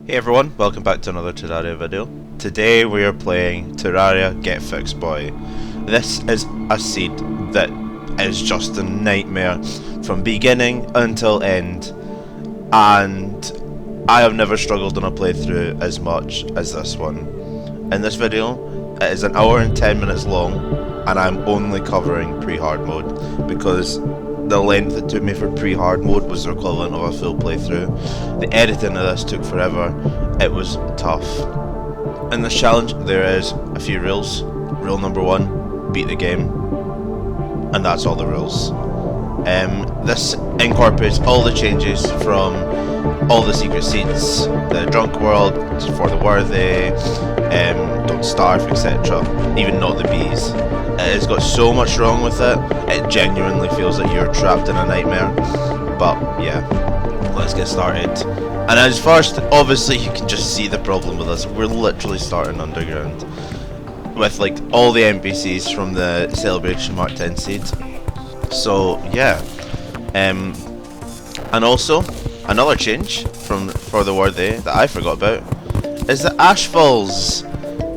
Hey everyone, welcome back to another Terraria video. Today we are playing Terraria Get Fixed Boy. This is a seed that is just a nightmare from beginning until end, and I have never struggled on a playthrough as much as this one. In this video, it is an hour and 10 minutes long, and I'm only covering pre-hard mode because the length it took me for pre-hard mode was the equivalent of a full playthrough. The editing of this took forever. It was tough. In this challenge there is a few rules. Rule number 1, beat the game. And that's all the rules. This incorporates all the changes from all the secret seeds. The drunk world, for the worthy, don't starve, etc. Even not the bees. It has got so much wrong with it, it genuinely feels like you're trapped in a nightmare. But yeah, let's get started. And as first, obviously you can just see the problem with this. We're literally starting underground with like all the NPCs from the Celebration Mark 10 seed. So yeah, and also another change for the worthy that I forgot about is the ash falls.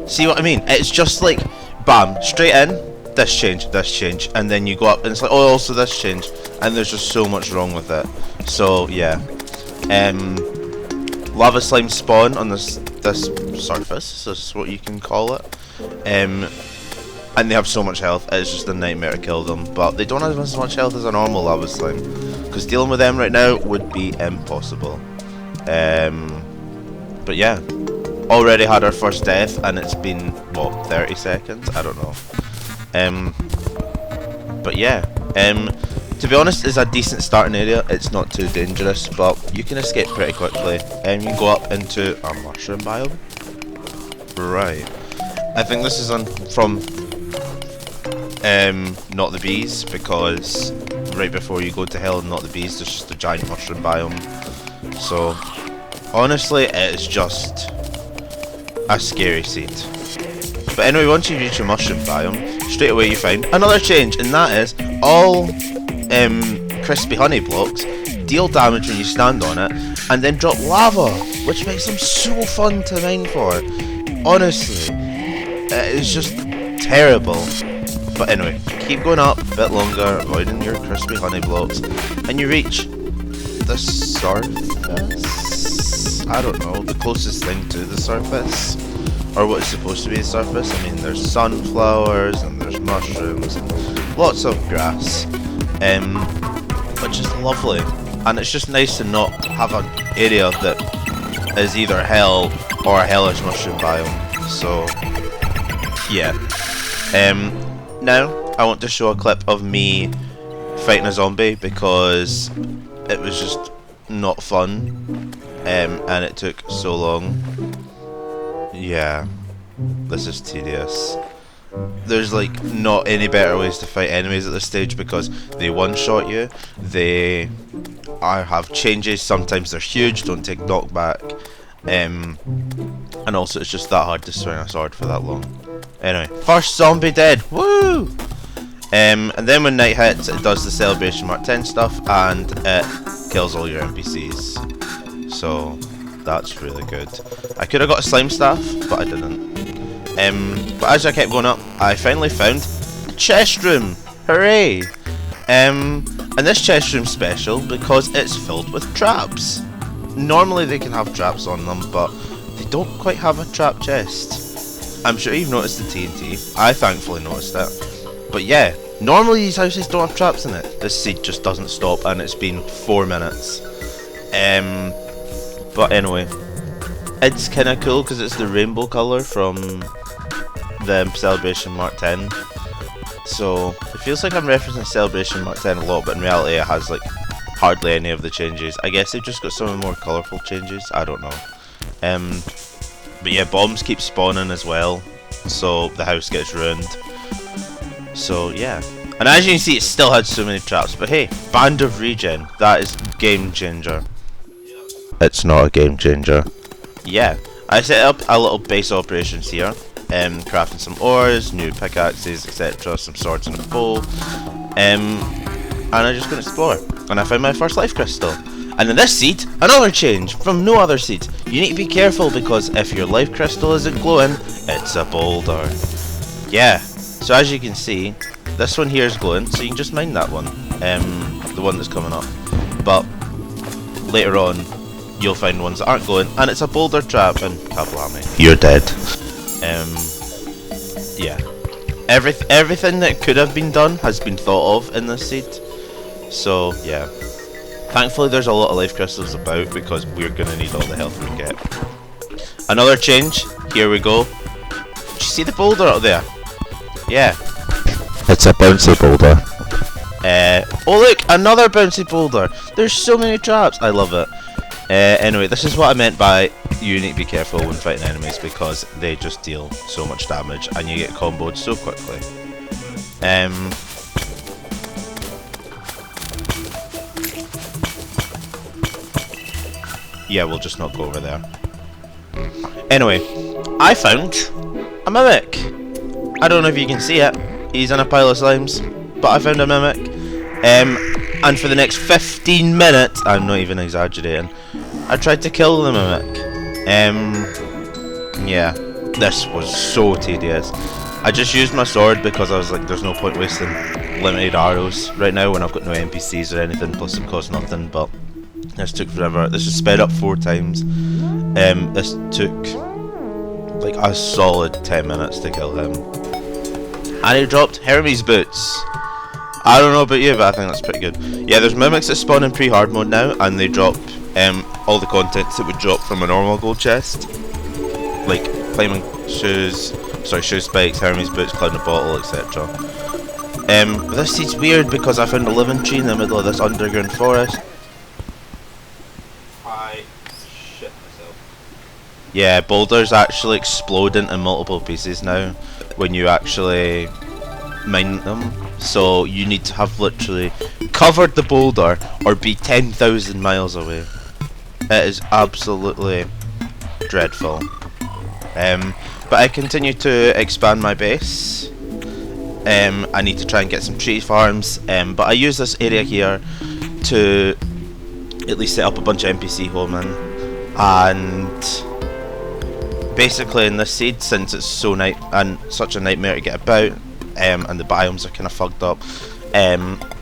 See what I mean? It's just like bam, straight in, this change, and then you go up and it's like, oh, also this change, and there's just so much wrong with it. So yeah, lava slime spawn on this surface, this is what you can call it, and they have so much health, it's just a nightmare to kill them, but they don't have as much health as a normal lava slime, because dealing with them right now would be impossible. But yeah, already had our first death, and it's been, what, 30 seconds? I don't know. But yeah, to be honest, it's a decent starting area. It's not too dangerous, but you can escape pretty quickly. And you can go up into a mushroom biome. Right. I think this is from not the bees, because right before you go to hell and not the bees, there's just a giant mushroom biome. So honestly, it is just a scary seed. But anyway, once you reach a mushroom biome, straight away you find another change, and that is all crispy honey blocks deal damage when you stand on it, and then drop lava, which makes them so fun to mine for. Honestly, it is just terrible. But anyway, keep going up a bit longer, avoiding your crispy honey blocks, and you reach the surface. I don't know, the closest thing to the surface, or what is supposed to be the surface. I mean, there's sunflowers and there's mushrooms and lots of grass, which is lovely, and it's just nice to not have an area that is either hell or a hellish mushroom biome. So yeah, now I want to show a clip of me fighting a zombie because it was just not fun, and it took so long. Yeah, this is tedious. There's like not any better ways to fight enemies at this stage because they one-shot you. They have changes, sometimes they're huge, don't take knockback, and also it's just that hard to swing a sword for that long. Anyway, first zombie dead, woo! And then when night hits, it does the Celebration Mark 10 stuff and it kills all your NPCs. So that's really good. I could have got a slime staff, but I didn't. But as I kept going up, I finally found a chest room. Hooray! And this chest room's special because it's filled with traps. Normally they can have traps on them, but they don't quite have a trap chest. I'm sure you've noticed the TNT. I thankfully noticed it. But yeah, normally these houses don't have traps in it. This seed just doesn't stop, and it's been 4 minutes. But anyway, it's kind of cool because it's the rainbow colour from the Celebration Mark 10. So it feels like I'm referencing Celebration Mark 10 a lot, but in reality it has like hardly any of the changes. I guess they've just got some of the more colourful changes, I don't know. But yeah, bombs keep spawning as well, so the house gets ruined. So yeah, and as you can see, it still had so many traps, but hey, Band of Regen, that is game changer. It's not a game changer. Yeah, I set up a little base operations here, crafting some ores, new pickaxes, etc., some swords and a bow, and I just gonna explore, and I found my first life crystal. And in this seed, another change from no other seed. You need to be careful because if your life crystal isn't glowing, it's a boulder. Yeah, so as you can see, this one here is glowing, so you can just mine that one. The one that's coming up. But later on, you'll find ones that aren't glowing, and it's a boulder trap, and kablami, you're dead. Yeah. Everything that could have been done has been thought of in this seed. So, yeah. Thankfully there's a lot of life crystals about because we're going to need all the health we can get. Another change. Here we go. Did you see the boulder up there? Yeah. It's a bouncy boulder. Oh look! Another bouncy boulder! There's so many traps! I love it. Anyway, this is what I meant by you need to be careful when fighting enemies because they just deal so much damage and you get comboed so quickly. Yeah, we'll just not go over there. Anyway, I found a mimic. I don't know if you can see it. He's in a pile of slimes, but I found a mimic. And for the next 15 minutes, I'm not even exaggerating, I tried to kill the mimic. Yeah, this was so tedious. I just used my sword because I was like, there's no point wasting limited arrows right now when I've got no NPCs or anything, plus it costs nothing, but this took forever. This was sped up 4 times. This took like a solid 10 minutes to kill him. And he dropped Hermes boots. I don't know about you, but I think that's pretty good. Yeah, there's mimics that spawn in pre-hard mode now, and they drop all the contents that would drop from a normal gold chest, like climbing shoes, shoe spikes, Hermes boots, climbing a bottle, etc. This seed's weird because I found a living tree in the middle of this underground forest. I shit myself. Yeah, boulders actually explode into multiple pieces now when you actually mine them. So you need to have literally covered the boulder or be 10,000 miles away. It is absolutely dreadful. But I continue to expand my base. I need to try and get some tree farms, but I use this area here to at least set up a bunch of NPC homemen. And basically in this seed, since it's so such a nightmare to get about, and the biomes are kind of fucked up,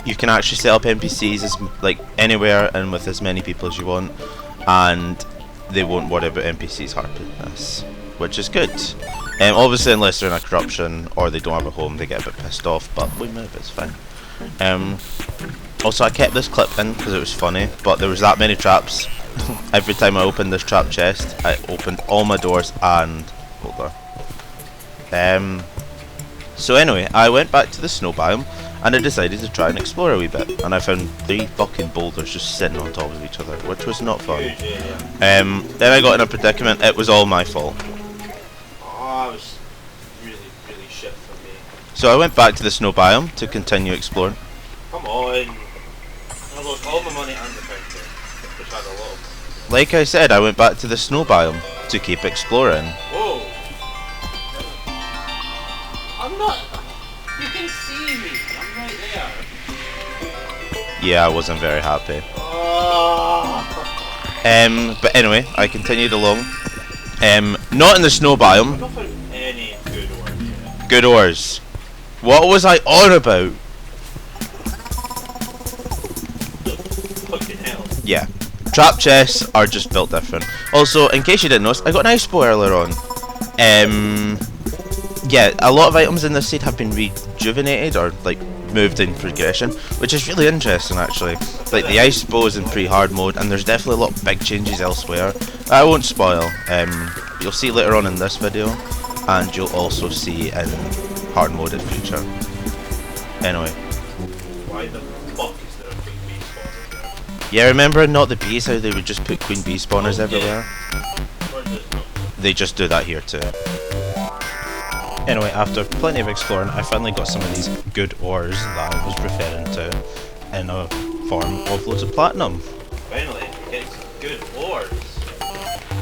you can actually set up NPCs like anywhere and with as many people as you want, and they won't worry about NPCs harping this, which is good. Obviously unless they're in a corruption or they don't have a home, they get a bit pissed off, but we move, it's fine. Also I kept this clip in because it was funny, but there was that many traps. Every time I opened this trap chest, I opened all my doors and hold on. So anyway, I went back to the snow biome and I decided to try and explore a wee bit, and I found 3 fucking boulders just sitting on top of each other, which was not fun. Then I got in a predicament. It was all my fault. Oh, it was really, really shit for me. So I went back to the snow biome to continue exploring. Come on. I lost all my money and the fountain, which had a lot of. Like I said, I went back to the snow biome to keep exploring. Whoa. I'm not. You can see me. I'm right there. Yeah, I wasn't very happy. Oh. But anyway, I continued along. Not in the snow biome. I've not found any good ores yet. Good ores. What was I on about? Fucking hell. Yeah. Trap chests are just built different. Also, in case you didn't notice, I got an ice bow earlier on. Yeah, a lot of items in this seed have been rejuvenated or like moved in progression, which is really interesting actually. Like the ice bow is in pre-hard mode, and there's definitely a lot of big changes elsewhere. I won't spoil. You'll see later on in this video, and you'll also see in hard mode in future. Anyway. Why the fuck is there a queen bee spawner there? Yeah, remember in Not the Bees how they would just put queen bee spawners everywhere? They just do that here too. Anyway, after plenty of exploring, I finally got some of these good ores that I was referring to in a form of loads of platinum. Finally, we're getting some good ores.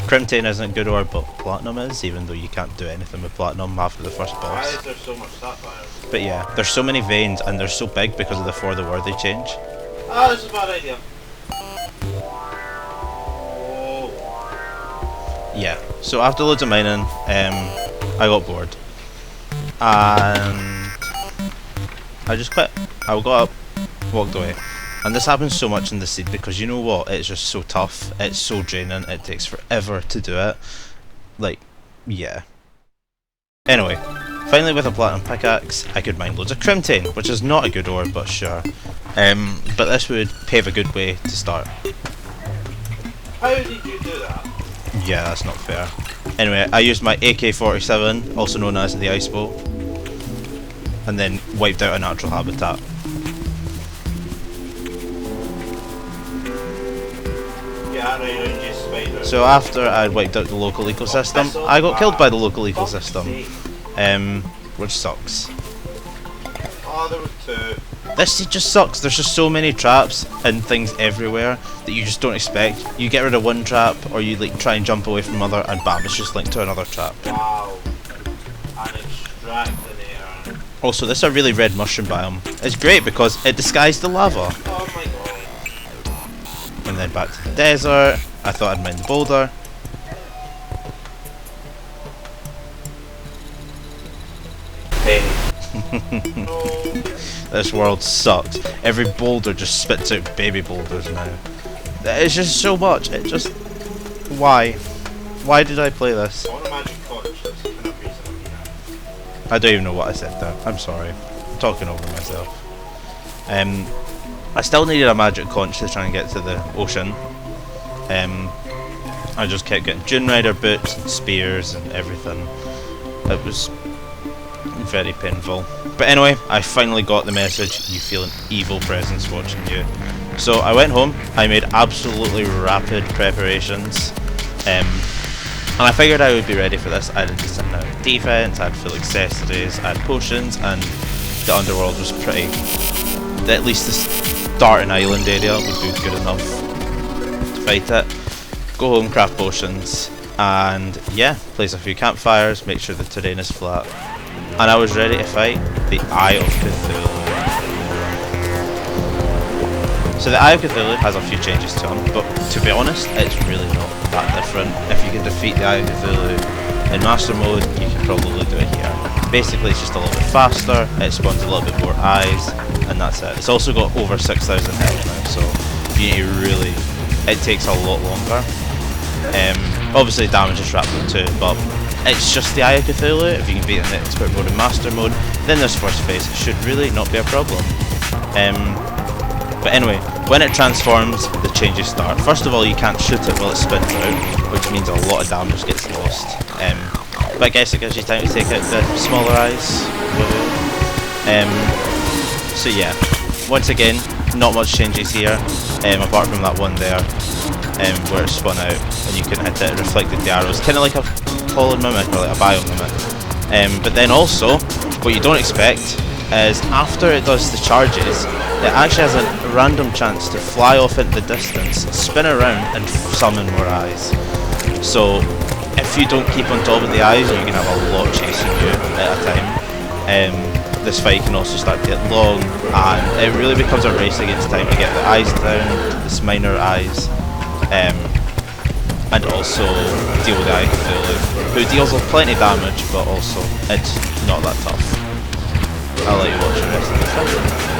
Crimtane isn't good ore, but platinum is, even though you can't do anything with platinum after the first Why boss. is there so much sapphire? But yeah, there's so many veins and they're so big because of the For the Worthy change. Ah, this is a bad idea. yeah, so after loads of mining, I got bored. And I just quit. I got up, walked away. And this happens so much in the seed because you know what? It's just so tough. It's so draining. It takes forever to do it. Like, yeah. Anyway, finally with a platinum pickaxe, I could mine loads of crimtane, which is not a good ore, but sure. But this would pave a good way to start. How did you do that? Yeah, that's not fair. Anyway, I used my AK-47, also known as the ice bow, and then wiped out a natural habitat. Yeah, right around you, spider. So after I'd wiped out the local ecosystem, I got killed by the local ecosystem, which sucks. Oh, there were two. This seed just sucks. There's just so many traps and things everywhere that you just don't expect. You get rid of one trap, or you like try and jump away from another, and bam, it's just linked to another trap. Wow. An extractinator. Also, this is a really red mushroom biome. It's great because it disguised the lava. Oh my god. And then back to the desert. I thought I'd mine the boulder. Hey. No. This world sucks. Every boulder just spits out baby boulders now. It's just so much. It just... Why? Why did I play this? I want a magic torch. That's the kind of reason I'm here. I don't even know what I said there. I'm sorry. I'm talking over myself. I still needed a magic conch to try and get to the ocean. I just kept getting Dune Rider boots and spears and everything. It was very painful. But anyway, I finally got the message, you feel an evil presence watching you. So I went home, I made absolutely rapid preparations. And I figured I would be ready for this. I had a decent amount of defense, I had full accessories, I had potions, and the underworld was pretty... At least the starting island area would be good enough to fight it. Go home, craft potions, and yeah, place a few campfires, make sure the terrain is flat. And I was ready to fight the Eye of Cthulhu. So the Eye of Cthulhu has a few changes to him, but to be honest, it's really not that different. If you can defeat the Eye of Cthulhu in Master Mode, you can probably do it here. Basically, it's just a little bit faster, it spawns a little bit more eyes, and that's it. It's also got over 6,000 health now, so you need to really... It takes a lot longer. Obviously damage is wrapped up too, but it's just the Eye of Cthulhu. If you can beat it in the Expert Mode and Master Mode, then this first phase should really not be a problem. But anyway, when it transforms, the changes start. First of all, you can't shoot it while it spins out, which means a lot of damage gets lost. But I guess it gives you time to take out the smaller eyes. So yeah, once again, not much changes here, apart from that one there, where it spun out and you couldn't hit it, it reflected the arrows, kind of like a pollen mimic or like a biome mimic. But then also, what you don't expect is after it does the charges, it actually has a random chance to fly off into the distance, spin around and summon more eyes. So if you don't keep on top of the eyes, you can have a lot chasing you at a time. This fight can also start to get long, and it really becomes a race against time to get the eyes down, this minor eyes, and also deal with the Eye of Cthulhu, who deals with plenty of damage, but also it's not that tough. I'll let you watch the rest of the fight.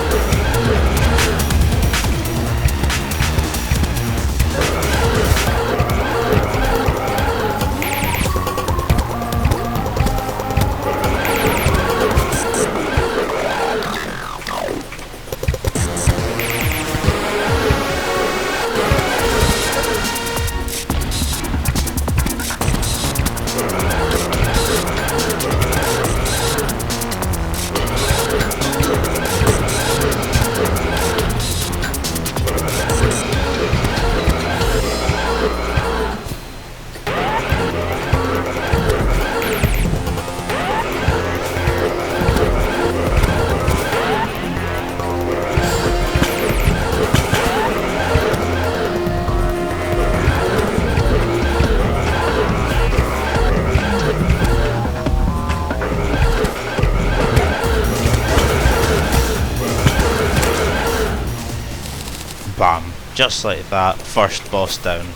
Bam. Just like that, first boss down.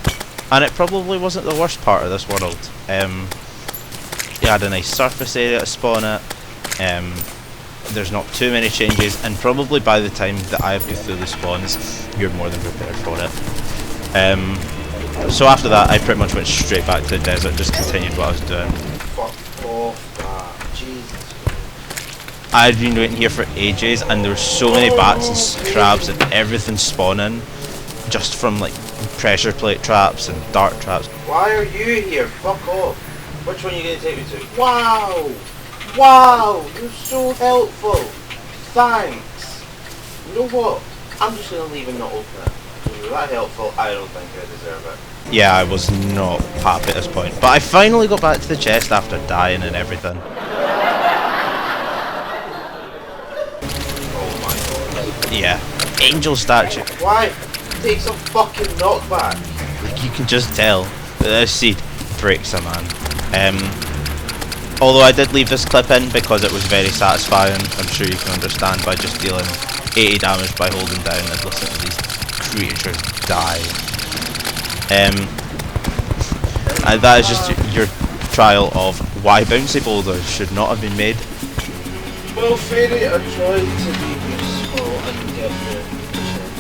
And it probably wasn't the worst part of this world. You had a nice surface area to spawn at. There's not too many changes, and probably by the time that I've got through the spawns, you're more than prepared for it. So after that, I pretty much went straight back to the desert, just continued what I was doing. Fuck off that. Jesus. I'd been waiting here for ages, and there were so many bats and crabs and everything spawning, just from like pressure plate traps and dart traps. Why are you here? Fuck off. Which one are you going to take me to? Wow! Wow! You're so helpful. Thanks. You know what? I'm just going to leave and not open it. If you're that helpful, I don't think I deserve it. Yeah, I was not happy at this point, but I finally got back to the chest after dying and everything. Oh my god. Yeah, angel statue. Why? Take some fucking knockback. Like, you can just tell that this seed breaks a man. Although I did leave this clip in because it was very satisfying, I'm sure you can understand, by just dealing 80 damage by holding down and listening to these creatures die. And that is just your trial of why bouncy boulders should not have been made. Well, Fairy, I tried to be useful and get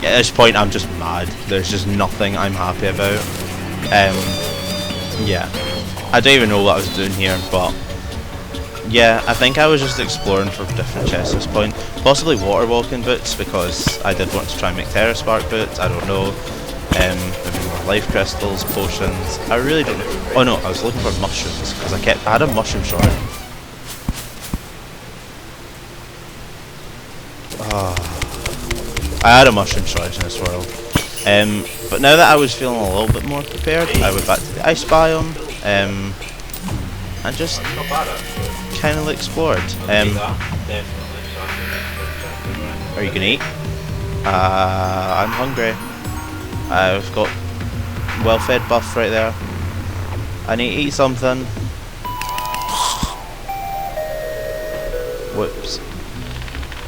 you. At this point I'm just mad. There's just nothing I'm happy about. Yeah. I don't even know what I was doing here, but yeah, I think I was just exploring for different chests at this point. Possibly water walking boots, because I did want to try and make Terra Spark boots, I don't know. Maybe more life crystals, potions, I really don't know. Oh no, I was looking for mushrooms, because I had a mushroom shard. I had a mushroom shard in this world. But now that I was feeling a little bit more prepared, I went back to the ice biome, and just kind of explored. Are you gonna eat? I'm hungry. I've got well-fed buff right there. I need to eat something. Whoops.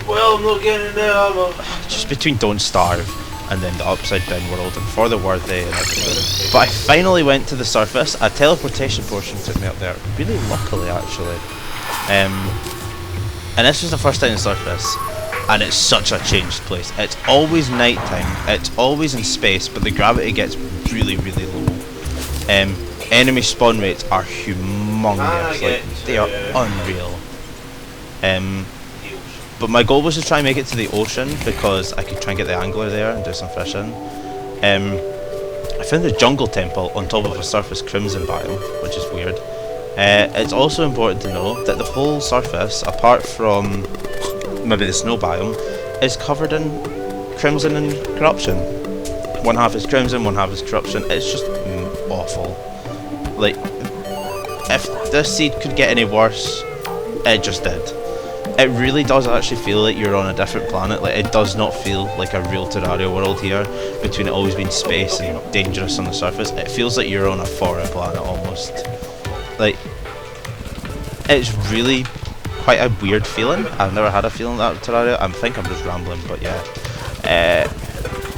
Well, I'm not getting there, am I? Just between don't starve and then the upside down world and for the worthy and everything. But I finally went to the surface. A teleportation portion took me up there, really luckily actually. And this was the first time in the surface, and it's such a changed place. It's always nighttime, it's always in space, but the gravity gets really, really low. Enemy spawn rates are humongous, like they are unreal. But my goal was to try and make it to the ocean because I could try and get the angler there and do some fishing. I found the jungle temple on top of a surface crimson biome, which is weird. It's also important to know that the whole surface, apart from maybe the snow biome, is covered in crimson and corruption. One half is crimson, one half is corruption. It's just awful. Like, if this seed could get any worse, it just did. It really does actually feel like you're on a different planet. Like, it does not feel like a real Terraria world here, between it always being space and dangerous on the surface. It feels like you're on a foreign planet almost. Like, it's really quite a weird feeling. I've never had a feeling like that with Terraria. I think I'm just rambling, but yeah.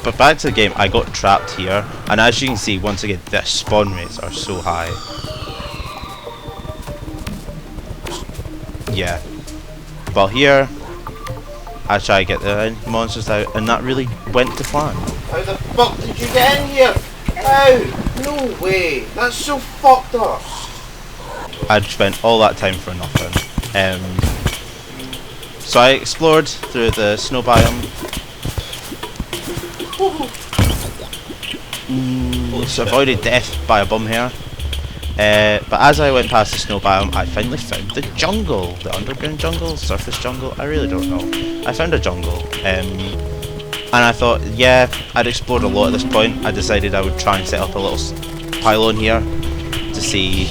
But back to the game, I got trapped here, and as you can see, once again, the spawn rates are so high. Yeah. But here, I try to get the monsters out, and that really went to plan. How the fuck did you get in here? How? No way. That's so fucked up. I'd spent all that time for nothing. So I explored through the snow biome. So avoided death by a bum here. But as I went past the snow biome, I finally found the jungle. The underground jungle? Surface jungle? I really don't know. I found a jungle. And I thought, yeah, I'd explored a lot at this point. I decided I would try and set up a little pylon here to see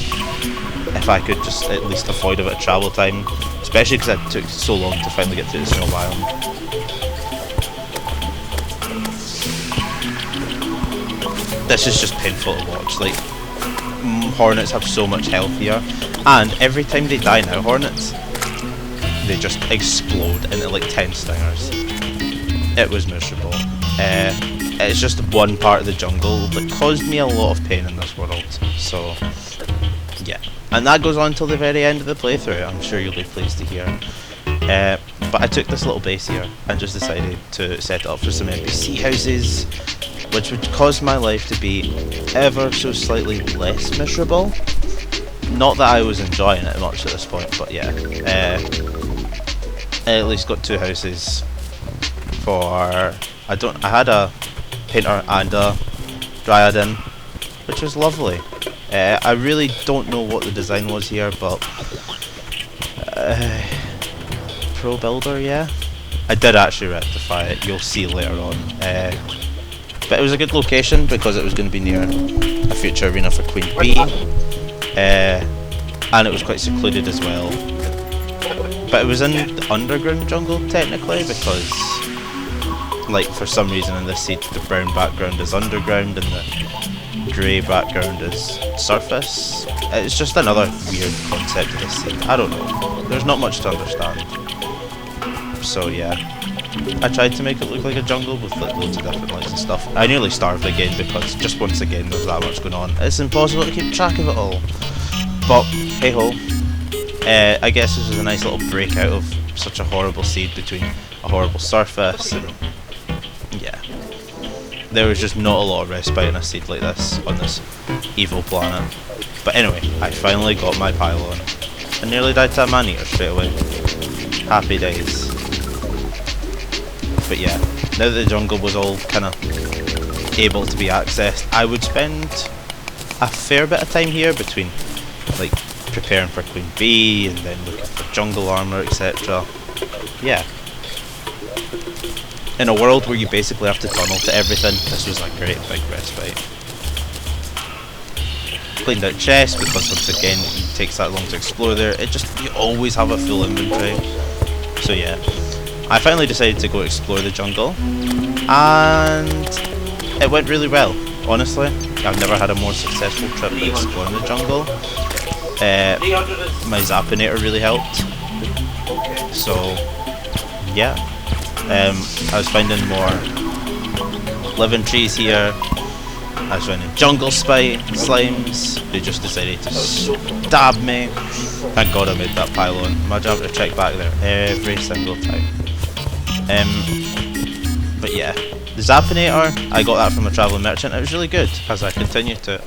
if I could just at least avoid a bit of travel time. Especially because it took so long to finally get through the snow biome. This is just painful to watch. Like, hornets have so much health here, and every time they die now, hornets, they just explode into like 10 stingers. It was miserable. it's just one part of the jungle that caused me a lot of pain in this world. So yeah, and that goes on till the very end of the playthrough. I'm sure you'll be pleased to hear. But I took this little base here and just decided to set it up for some NPC houses, which would cause my life to be ever so slightly less miserable. Not that I was enjoying it much at this point, but yeah. I at least got 2 houses for... I had a painter and a dryad in, which was lovely. I really don't know what the design was here, but... Pro builder, yeah? I did actually rectify it, you'll see later on. But it was a good location because it was going to be near a future arena for Queen Bee. And it was quite secluded as well. But it was in the underground jungle technically, because like for some reason in this seed the brown background is underground and the grey background is surface. It's just another weird concept of this seed. I don't know. There's not much to understand. So yeah, I tried to make it look like a jungle with like loads of different lights and stuff. I nearly starved again because just once again there's that much going on. It's impossible to keep track of it all. But hey ho, I guess this was a nice little break out of such a horrible seed between a horrible surface and yeah. There was just not a lot of respite in a seed like this on this evil planet. But anyway, I finally got my pylon. I nearly died to a man-eater straight away. Happy days. But yeah, now that the jungle was all kind of able to be accessed, I would spend a fair bit of time here between like preparing for Queen Bee and then looking for jungle armor, etc. Yeah. In a world where you basically have to tunnel to everything, this was a great big respite. Cleaned out chests because once again it takes that long to explore there. You always have a full inventory. So yeah, I finally decided to go explore the jungle, and it went really well. Honestly, I've never had a more successful trip to exploring the jungle. My Zappinator really helped. So yeah, I was finding more living trees here. I was finding jungle slimes. They just decided to stab me. Thank God I made that pylon. Imagine having to check back there every single time. But yeah, the Zappinator, I got that from a travelling merchant. It was really good as I continue to.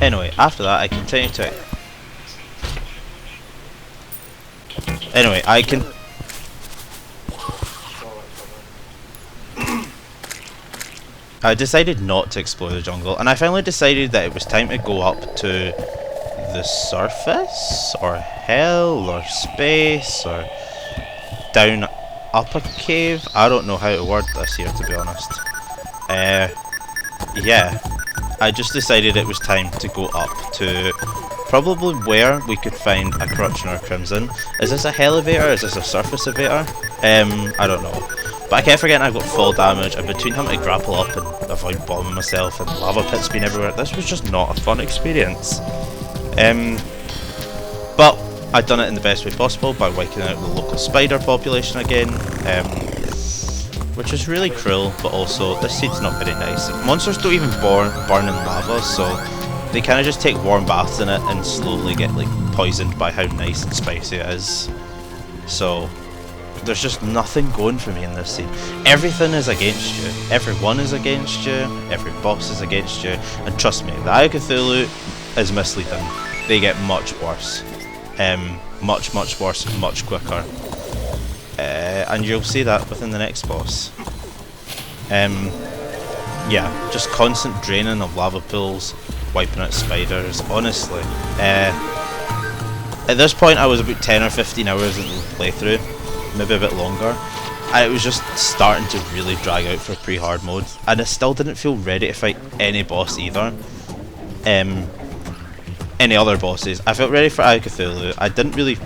Anyway, after that I continued to. Anyway, I decided not to explore the jungle, and I finally decided that it was time to go up to the surface, or hell, or space, or down up a cave. I don't know how to word this here, to be honest. Yeah, I just decided it was time to go up to probably where we could find a Corruption or a Crimson. Is this a elevator? Is this a surface elevator? I don't know. But I kept forgetting I've got full damage, and between having to grapple up and avoid bombing myself and lava pits being everywhere, this was just not a fun experience. But I'd done it in the best way possible by wiping out the local spider population again, which is really cruel, but also this seed's not very nice. Monsters don't even burn in lava, so they kind of just take warm baths in it and slowly get like poisoned by how nice and spicy it is. So there's just nothing going for me in this scene. Everything is against you. Everyone is against you. Every boss is against you. And trust me, the Eye of Cthulhu is misleading. They get much worse. Much worse, much quicker. And you'll see that within the next boss. Yeah, just constant draining of lava pools, wiping out spiders, honestly. At this point I was about 10 or 15 hours into the playthrough. Maybe a bit longer, and it was just starting to really drag out for pre-hard mode, and I still didn't feel ready to fight any boss either. Any other bosses. I felt ready for Eye of Cthulhu. I didn't really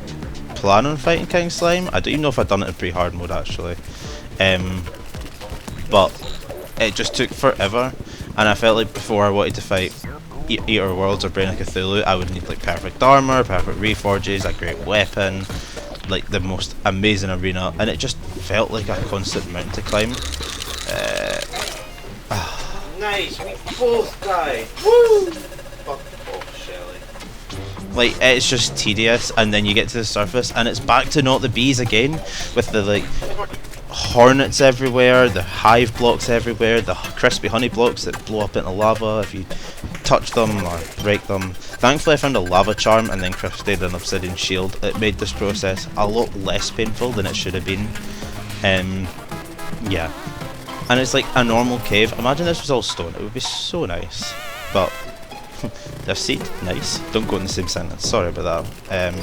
plan on fighting King Slime. I don't even know if I'd done it in pre-hard mode actually. But it just took forever, and I felt like before I wanted to fight Eater Worlds or Brain of Cthulhu, I would need like perfect armor, perfect reforges, a great weapon, like the most amazing arena, and it just felt like a constant mountain to climb. Nice, we both died. Woo! Fuck off, Shelly. Like, it's just tedious, and then you get to the surface and it's back to not the bees again, with the like hornets everywhere, the hive blocks everywhere, the crispy honey blocks that blow up into lava if you touch them or break them. Thankfully I found a lava charm and then crafted an obsidian shield. It made this process a lot less painful than it should have been. Yeah. And it's like a normal cave. Imagine this was all stone, it would be so nice. But the seed, nice. Don't go in the same sentence, sorry about that.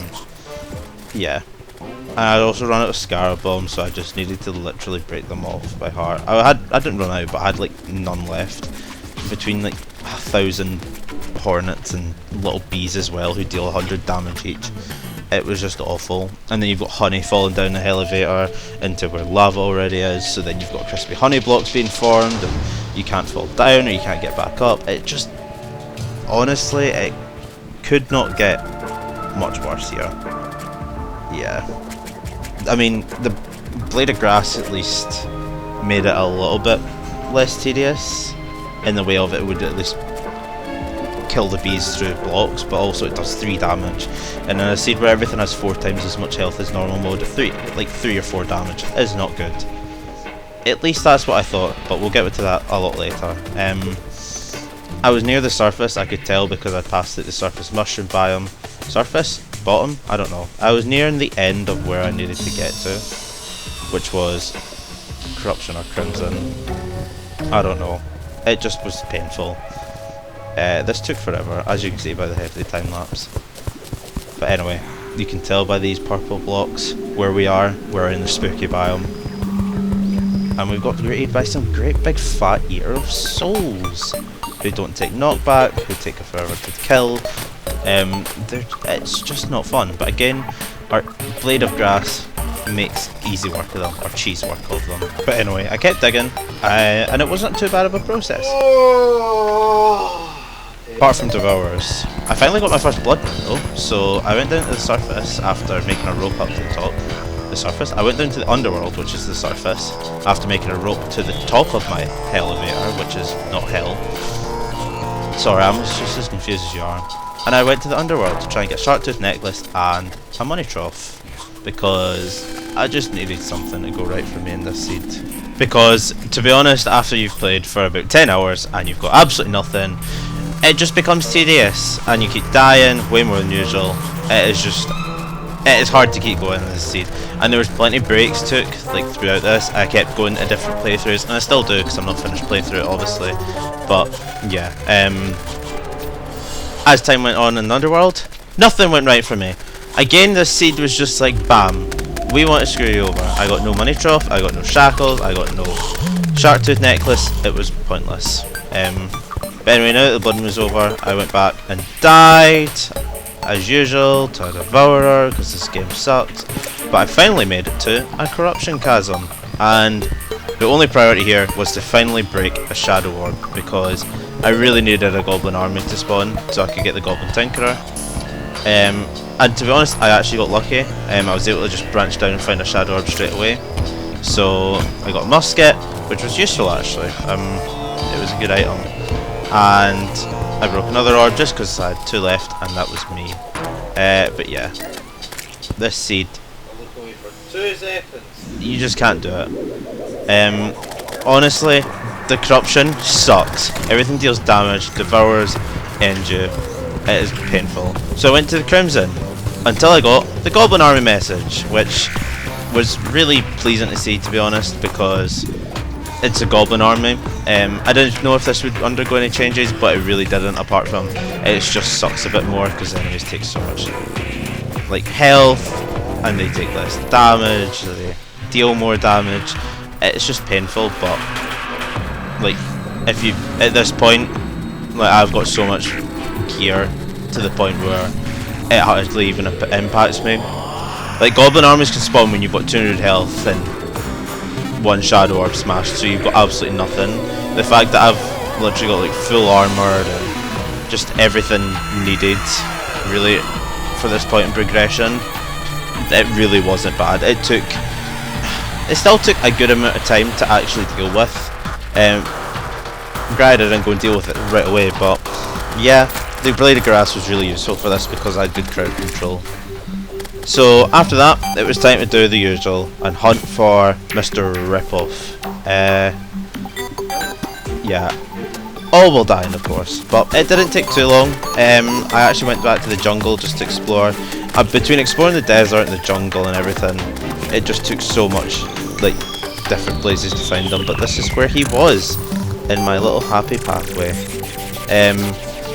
Yeah. And I'd also run out of scarab bombs, so I just needed to literally break them off by heart. I didn't run out, but I had like none left. Between like 1,000 hornets and little bees as well, who deal 100 damage each. It was just awful. And then you've got honey falling down the elevator into where lava already is, so then you've got crispy honey blocks being formed, and you can't fall down or you can't get back up. It just, honestly, it could not get much worse here. Yeah. I mean, the blade of grass at least made it a little bit less tedious, in the way of it would at least kill the bees through blocks, but also it does 3 damage. And in a seed where everything has 4 times as much health as normal mode, 3 or 4 damage is not good. At least that's what I thought, but we'll get to that a lot later. I was near the surface, I could tell because I passed it the surface mushroom biome. Surface? Bottom? I don't know. I was nearing the end of where I needed to get to, which was corruption or crimson. I don't know. It just was painful. This took forever, as you can see by the hefty time lapse. But anyway, you can tell by these purple blocks where we are. We're in the spooky biome. And we've got greeted by some great big fat eater of souls, who don't take knockback, who take a forever to kill. It's just not fun. But again, our blade of grass makes easy work of them, or cheese work of them. But anyway, I kept digging, and it wasn't too bad of a process. Apart from devourers. I finally got my first blood moon though, so I went down to the surface after making a rope up to the top. The surface? I went down to the underworld, which is the surface, after making a rope to the top of my elevator, which is not hell. Sorry, I'm just as confused as you are. And I went to the underworld to try and get a shark tooth necklace and a money trough, because I just needed something to go right for me in this seed. Because, to be honest, after you've played for about 10 hours and you've got absolutely nothing, it just becomes tedious, and you keep dying way more than usual. It is hard to keep going in this seed. And there was plenty of breaks took, like throughout this. I kept going to different playthroughs, and I still do, because I'm not finished playthrough it obviously. But, yeah. As time went on in the underworld, nothing went right for me. Again, this seed was just like, bam, we want to screw you over. I got no money trough, I got no shackles, I got no shark tooth necklace. It was pointless. But anyway, now that the blood moon was over, I went back and died, as usual, to a devourer, because this game sucks. But I finally made it to a corruption chasm, and the only priority here was to finally break a shadow orb, because I really needed a goblin army to spawn, so I could get the goblin tinkerer. And to be honest, I actually got lucky. I was able to just branch down and find a shadow orb straight away. So I got a musket, which was useful actually. It was a good item. And I broke another orb just because I had 2 left, and that was me. But yeah, this seed, you just can't do it. Honestly, the corruption sucks. Everything deals damage, devours, end you. It is painful. So I went to the Crimson until I got the Goblin Army message, which was really pleasing to see, to be honest, because it's a Goblin Army. I didn't know if this would undergo any changes, but it really didn't, apart from it just sucks a bit more because the enemies take so much like health, and they take less damage, so they deal more damage. It's just painful, but like, if you, at this point, like, I've got so much gear to the point where it hardly even impacts me. Like, Goblin armies can spawn when you've got 200 health and 1 shadow orb smashed, so you've got absolutely nothing. The fact that I've literally got like full armor and just everything needed, really, for this point in progression, it really wasn't bad. It took it still took a good amount of time to actually deal with. Granted, I didn't go and deal with it right away, but yeah, the blade of grass was really useful for this because I had good crowd control. So after that, it was time to do the usual and hunt for Mr. Ripoff. Yeah, all will die, of course, but it didn't take too long. I actually went back to the jungle just to explore. Between exploring the desert and the jungle and everything, it just took so much, like, different places to find him. But this is where he was, in my little happy pathway.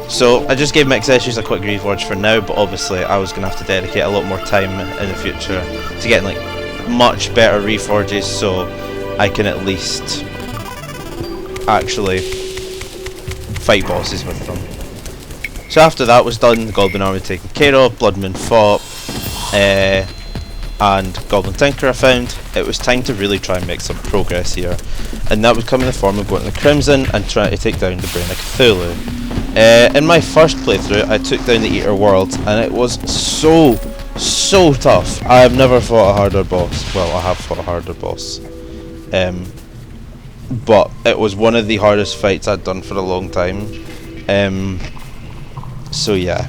So I just gave Mixed Issues a quick reforge for now, but obviously I was going to have to dedicate a lot more time in the future to getting like much better reforges, so I can at least actually fight bosses with them. So after that was done, the Goblin Army taken care of, Bloodmoon fought, and Goblin Tinker I found, it was time to really try and make some progress here. And that would come in the form of going to the Crimson and trying to take down the Brain of Cthulhu. In my first playthrough, I took down the Eater World, and it was so tough. I have never fought a harder boss. Well, I have fought a harder boss. But it was one of the hardest fights I'd done for a long time. So yeah.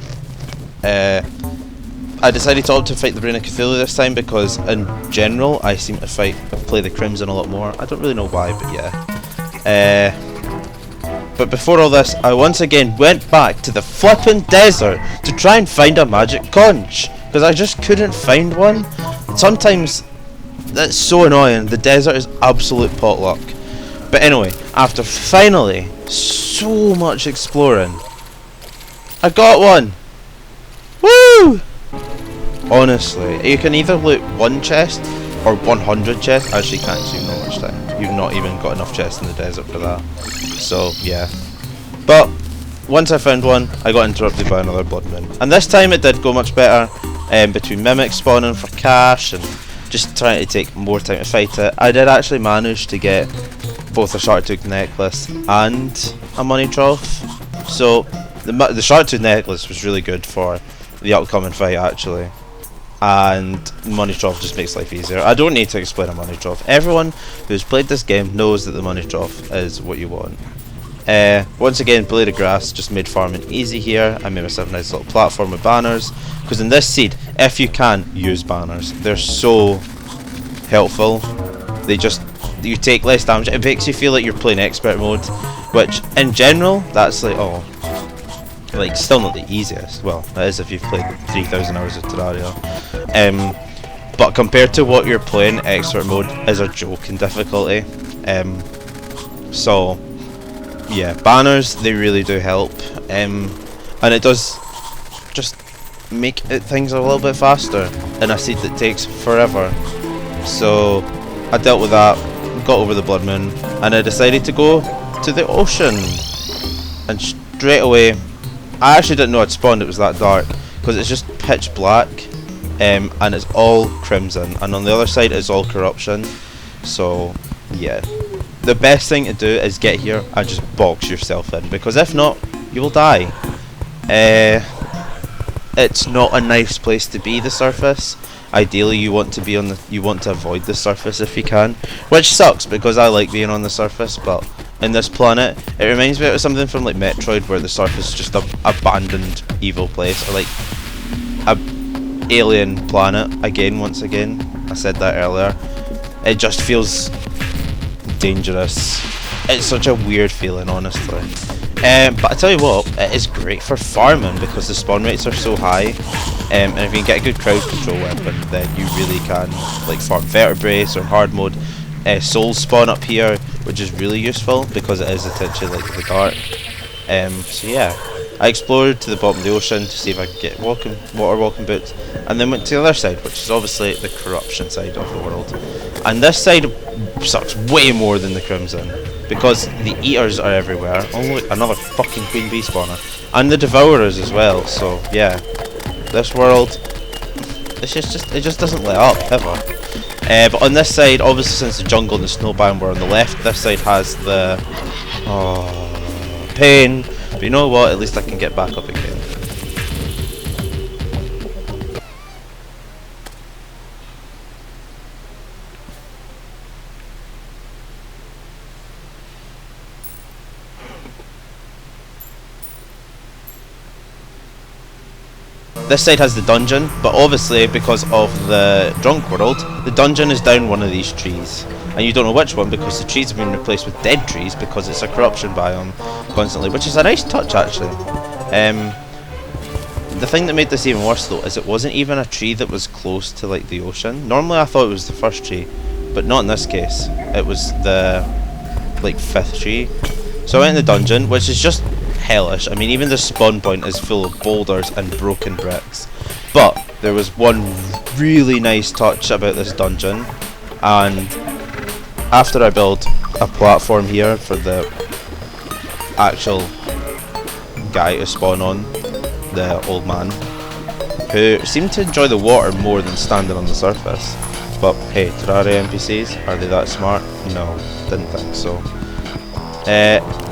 I decided to opt to fight the Brain of Cthulhu this time because, in general, I seem to play the Crimson a lot more. I don't really know why, but yeah. But before all this, I once again went back to the flippin' desert to try and find a magic conch, because I just couldn't find one. Sometimes that's so annoying. The desert is absolute potluck. But anyway, after finally so much exploring, I got one. Woo! Honestly, you can either loot one chest or 100 chests. Actually, can't assume how much time. You've not even got enough chests in the desert for that. So yeah. But once I found one, I got interrupted by another Bloodmoon. And this time it did go much better. Between mimics spawning for cash and just trying to take more time to fight it, I did actually manage to get both a Shark-Tooth necklace and a money trough. So the Shark-Tooth necklace was really good for the upcoming fight actually. And money trough just makes life easier. I don't need to explain a money trough. Everyone who's played this game knows that the money trough is what you want. Once again, Blade of Grass just made farming easy here. I made myself a nice little platform with banners, because in this seed, if you can, use banners. They're so helpful. You take less damage. It makes you feel like you're playing expert mode, which in general, that's like still not the easiest. Well, that is if you've played 3,000 hours of Terraria. But compared to what you're playing, expert mode is a joke in difficulty. So yeah, banners, they really do help, and it does just make things a little bit faster in a seed that takes forever. So I dealt with that, got over the Bloodmoon, and I decided to go to the ocean. And straight away, I actually didn't know I'd spawned, it was that dark, because it's just pitch black, and it's all Crimson, and on the other side it's all Corruption. So yeah, the best thing to do is get here and just box yourself in, because if not, you will die. It's not a nice place to be, the surface. Ideally you want to avoid the surface if you can, which sucks because I like being on the surface, but in this planet it reminds me of something from like Metroid, where the surface is just a abandoned evil place, or like a alien planet. Once again, I said that earlier. It just feels dangerous. It's such a weird feeling, honestly. But I tell you what, it is great for farming because the spawn rates are so high, and if you can get a good crowd control weapon, then you really can like farm vertebrates or hard mode. Souls spawn up here, which is really useful because it is essentially like the dark. So yeah, I explored to the bottom of the ocean to see if I could get water walking boots, and then went to the other side, which is obviously the Corruption side of the world. And this side sucks way more than the Crimson, because the Eaters are everywhere. Oh look, another fucking Queen Bee spawner. And the Devourers as well, so yeah. This world, it just doesn't let up, ever. But on this side, obviously since the jungle and the snow biome were on the left, this side has the... pain. But you know what, at least I can get back up again. this side has the dungeon, but obviously because of the drunk world, the dungeon is down one of these trees. And you don't know which one because the trees have been replaced with dead trees because it's a corruption biome constantly, which is a nice touch actually. The thing that made this even worse though is it wasn't even a tree that was close to like the ocean. Normally I thought it was the first tree, but not in this case. It was the like 5th tree. So I went in the dungeon, which is just hellish. I mean, even the spawn point is full of boulders and broken bricks. But there was one really nice touch about this dungeon, and after I build a platform here for the actual guy to spawn on, the old man, who seemed to enjoy the water more than standing on the surface. But hey, Terraria NPCs, are they that smart? No, didn't think so.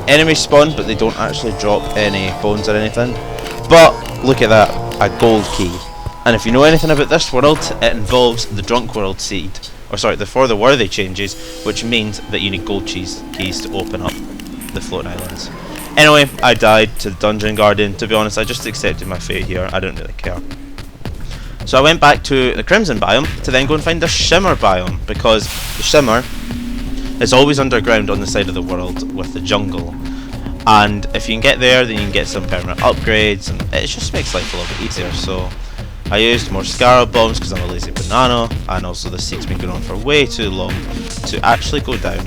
Enemies spawn, but they don't actually drop any bones or anything. But look at that, a gold key. And if you know anything about this world, it involves the drunk world seed. Or sorry, the for the worthy changes, which means that you need gold keys to open up the floating islands. Anyway, I died to the dungeon guardian. To be honest, I just accepted my fate here. I don't really care. So I went back to the Crimson biome to then go and find the Shimmer biome, because the Shimmer is always underground on the side of the world with the jungle. And if you can get there, then you can get some permanent upgrades, and it just makes life a little bit easier. So I used more scarab bombs because I'm a lazy banana, and also the seed's been going on for way too long to actually go down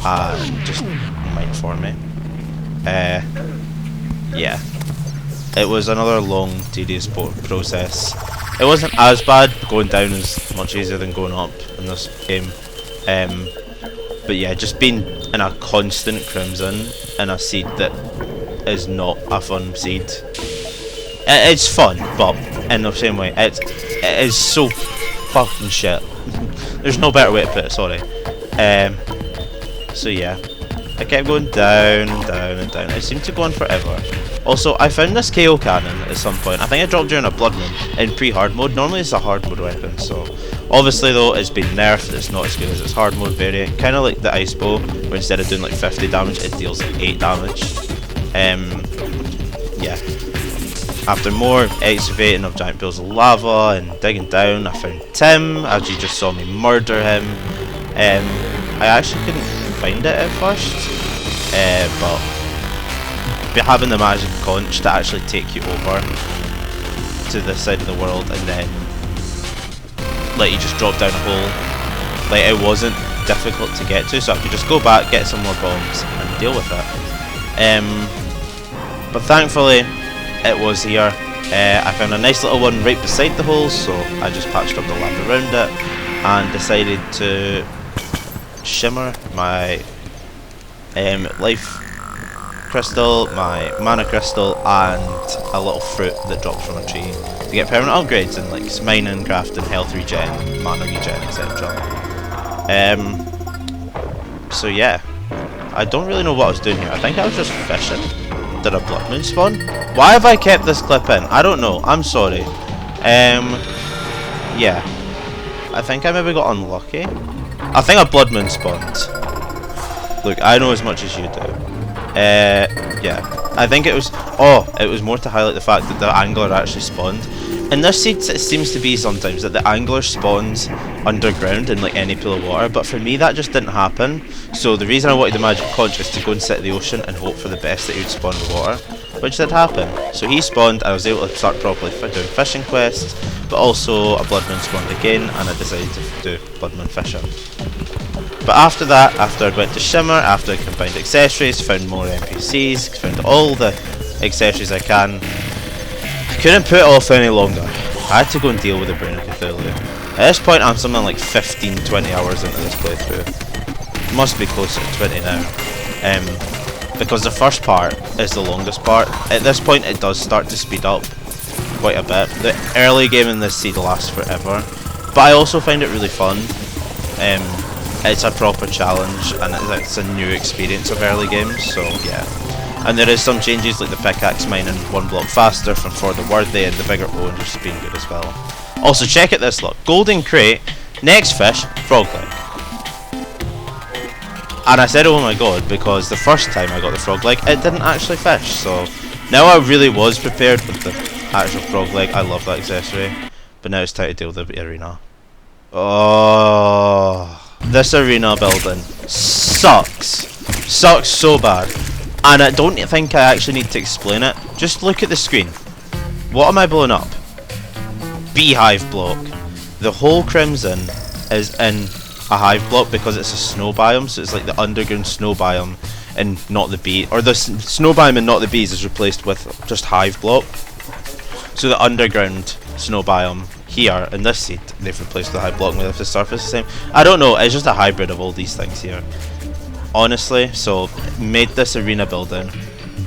and just mine for me. Yeah, it was another long, tedious process. It wasn't as bad. Going down is much easier than going up in this game. But yeah, just being in a constant crimson in a seed that is not a fun seed. It's fun, but in the same way, it is so fucking shit. There's no better way to put it, sorry. So yeah, I kept going down, down and down. It seemed to go on forever. Also, I found this KO cannon at some point. I think I dropped during a blood moon in pre-hard mode. Normally it's a hard mode weapon, so obviously though it's been nerfed. It's not as good as its hard mode variant. Kind of like the ice bow, where instead of doing like 50 damage, it deals like 8 damage. Yeah. After more excavating of giant pools of lava and digging down, I found Tim, as you just saw me murder him. I actually couldn't find it at first, but having the magic conch to actually take you over to this side of the world and then let you just drop down a hole, like, it wasn't difficult to get to, so I could just go back, get some more bombs and deal with it. But thankfully it was here. I found a nice little one right beside the hole, so I just patched up the land around it and decided to shimmer my life crystal, my mana crystal, and a little fruit that drops from a tree to get permanent upgrades in like mining, crafting, health regen, mana regen, etc. So yeah, I don't really know what I was doing here. I think I was just fishing. Did a blood moon spawn? Why have I kept this clip in? I don't know. I'm sorry. Yeah. I think I maybe got unlucky. I think a blood moon spawned. Look, I know as much as you do. Yeah. I think it was... Oh, it was more to highlight the fact that the angler actually spawned. In this seed, it seems to be sometimes that the angler spawns underground in like any pool of water, but for me that just didn't happen. So the reason I wanted the magic conch is to go and sit in the ocean and hope for the best that he would spawn in the water, which did happen. So he spawned, and I was able to start properly doing fishing quests, but also a blood moon spawned again, and I decided to do blood moon fishing. But after that, after I went to Shimmer, after I combined accessories, found more NPCs, found all the accessories I can, I couldn't put it off any longer. I had to go and deal with the Brain of Cthulhu. At this point I'm something like 15-20 hours into this playthrough. Must be closer to 20 now. Because the first part is the longest part. At this point it does start to speed up quite a bit. The early game in this seed lasts forever, but I also find it really fun. It's a proper challenge, and it's a new experience of early games, so yeah. And there is some changes, like the pickaxe mining 1 block faster from For the Worthy, and the bigger bones just being good as well. Also, check out this look. Golden crate, next fish, frog leg. And I said oh my god, because the first time I got the frog leg, it didn't actually fish, so now I really was prepared with the Actual frog leg. I love that accessory. But now it's time to deal with the arena. Oh, this arena building sucks. Sucks so bad. And I don't think I actually need to explain it. Just look at the screen. What am I blowing up? Beehive block. The whole Crimson is in a hive block because it's a snow biome, so it's like the underground snow biome and not the bee, or the snow biome and not the bees is replaced with just hive block. So the underground snow biome here in this seed, they've replaced the hive block with the surface the same. I don't know, it's just a hybrid of all these things here. Honestly, so made this arena building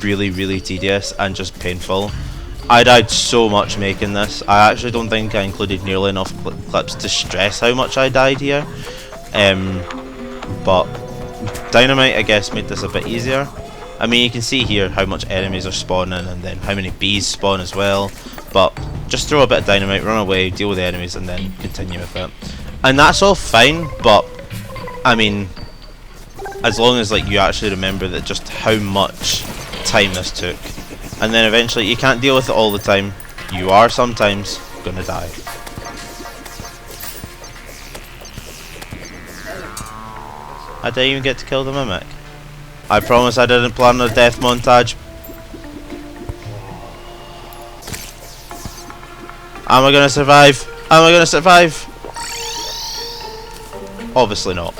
really, really tedious and just painful. I died so much making this. I actually don't think I included nearly enough clips to stress how much I died here. But dynamite, I guess, made this a bit easier. I mean, you can see here how much enemies are spawning and then how many bees spawn as well. But just throw a bit of dynamite, run away, deal with the enemies, and then continue with it. And that's all fine, but I mean, as long as like you actually remember that just how much time this took. And then eventually you can't deal with it all the time. You are sometimes gonna die. I didn't even get to kill the mimic. I promise I didn't plan a death montage. Am I gonna survive? Am I gonna survive? Obviously not.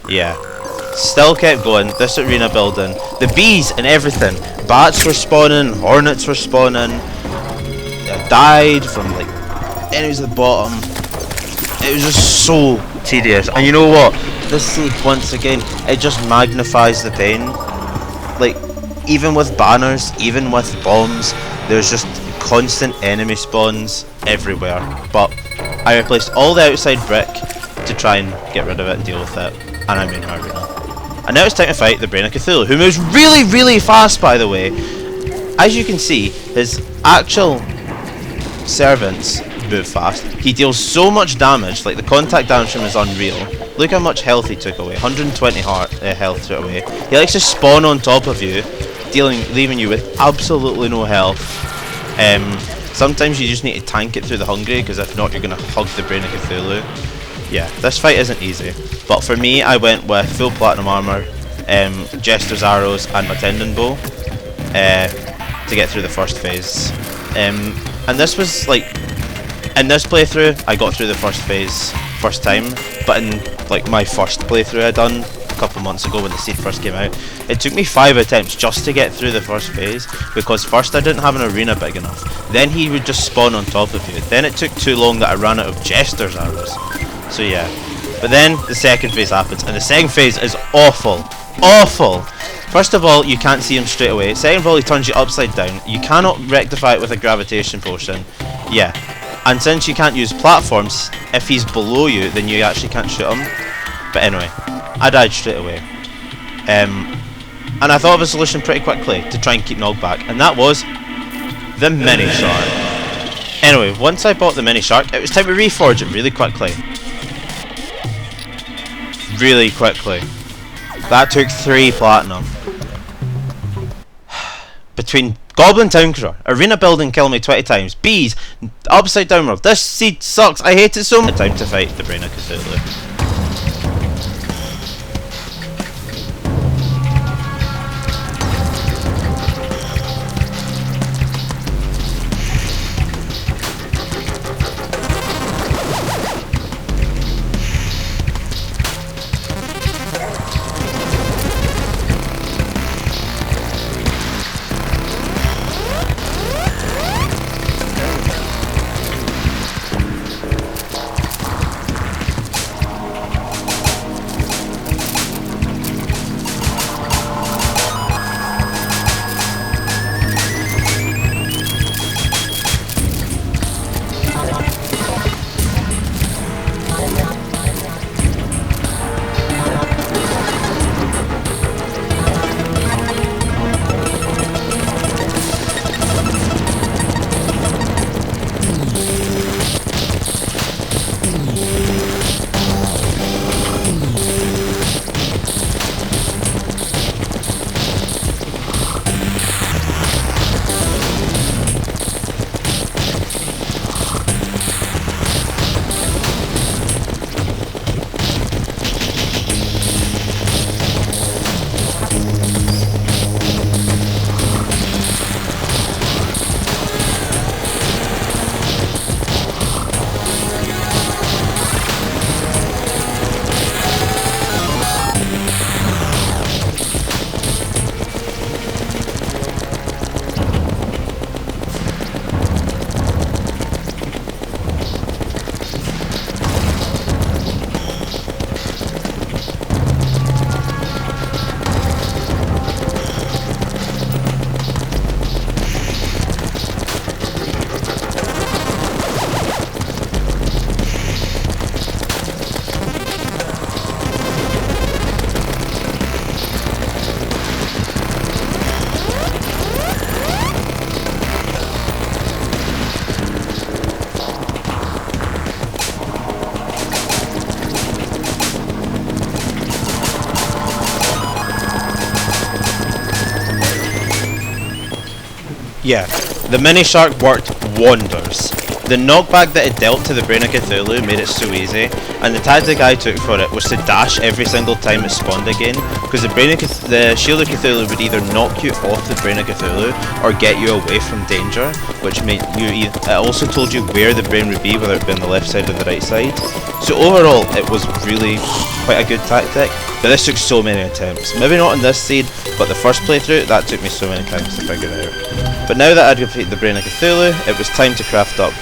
Yeah. Still kept going. This arena building. The bees and everything. Bats were spawning. Hornets were spawning. I died from like enemies at the bottom. It was just so tedious. And you know what? This seed, once again, it just magnifies the pain. Like, even with banners, even with bombs, there's just constant enemy spawns everywhere. But I replaced all the outside brick to try and get rid of it and deal with it. And I made my arena. And now it's time to fight the Brain of Cthulhu, who moves really, really fast, by the way. As you can see, his actual servants move fast. He deals so much damage, like the contact damage from him is unreal. Look how much health he took away, 120 health took away. He likes to spawn on top of you, leaving you with absolutely no health. Sometimes you just need to tank it through the hungry, because if not you're going to hug the Brain of Cthulhu. Yeah, this fight isn't easy, but for me I went with full platinum armor, Jester's arrows and my tendon bow to get through the first phase. And this was like, in this playthrough I got through the first phase first time, but in like my first playthrough I done a couple months ago when the seed first came out, it took me 5 attempts just to get through the first phase, because first I didn't have an arena big enough, then he would just spawn on top of you, then it took too long that I ran out of Jester's arrows. So yeah, but then the second phase happens, and the second phase is awful. Awful! First of all, you can't see him straight away. Second of all, he turns you upside down. You cannot rectify it with a gravitation potion. Yeah. And since you can't use platforms, if he's below you, then you actually can't shoot him. But anyway, I died straight away. And I thought of a solution pretty quickly to try and keep knockback, and that was the mini shark. Anyway, once I bought the mini shark, it was time to reforge it really quickly. Really quickly. That took 3 platinum. Between Goblin Towncrawler, arena building killing me 20 times, bees, upside down world, this seed sucks, I hate it so much. Time to fight the Brain of Cthulhu. Yeah, the mini shark worked wonders. The knockback that it dealt to the Brain of Cthulhu made it so easy, and the tactic I took for it was to dash every single time it spawned again, because the Shield of Cthulhu would either knock you off the Brain of Cthulhu or get you away from danger, which made you. It also told you where the brain would be, whether it be on the left side or the right side. So overall, it was really quite a good tactic, but this took so many attempts. Maybe not in this seed, but the first playthrough, that took me so many times to figure out. But now that I'd completed the Brain of Cthulhu, it was time to craft up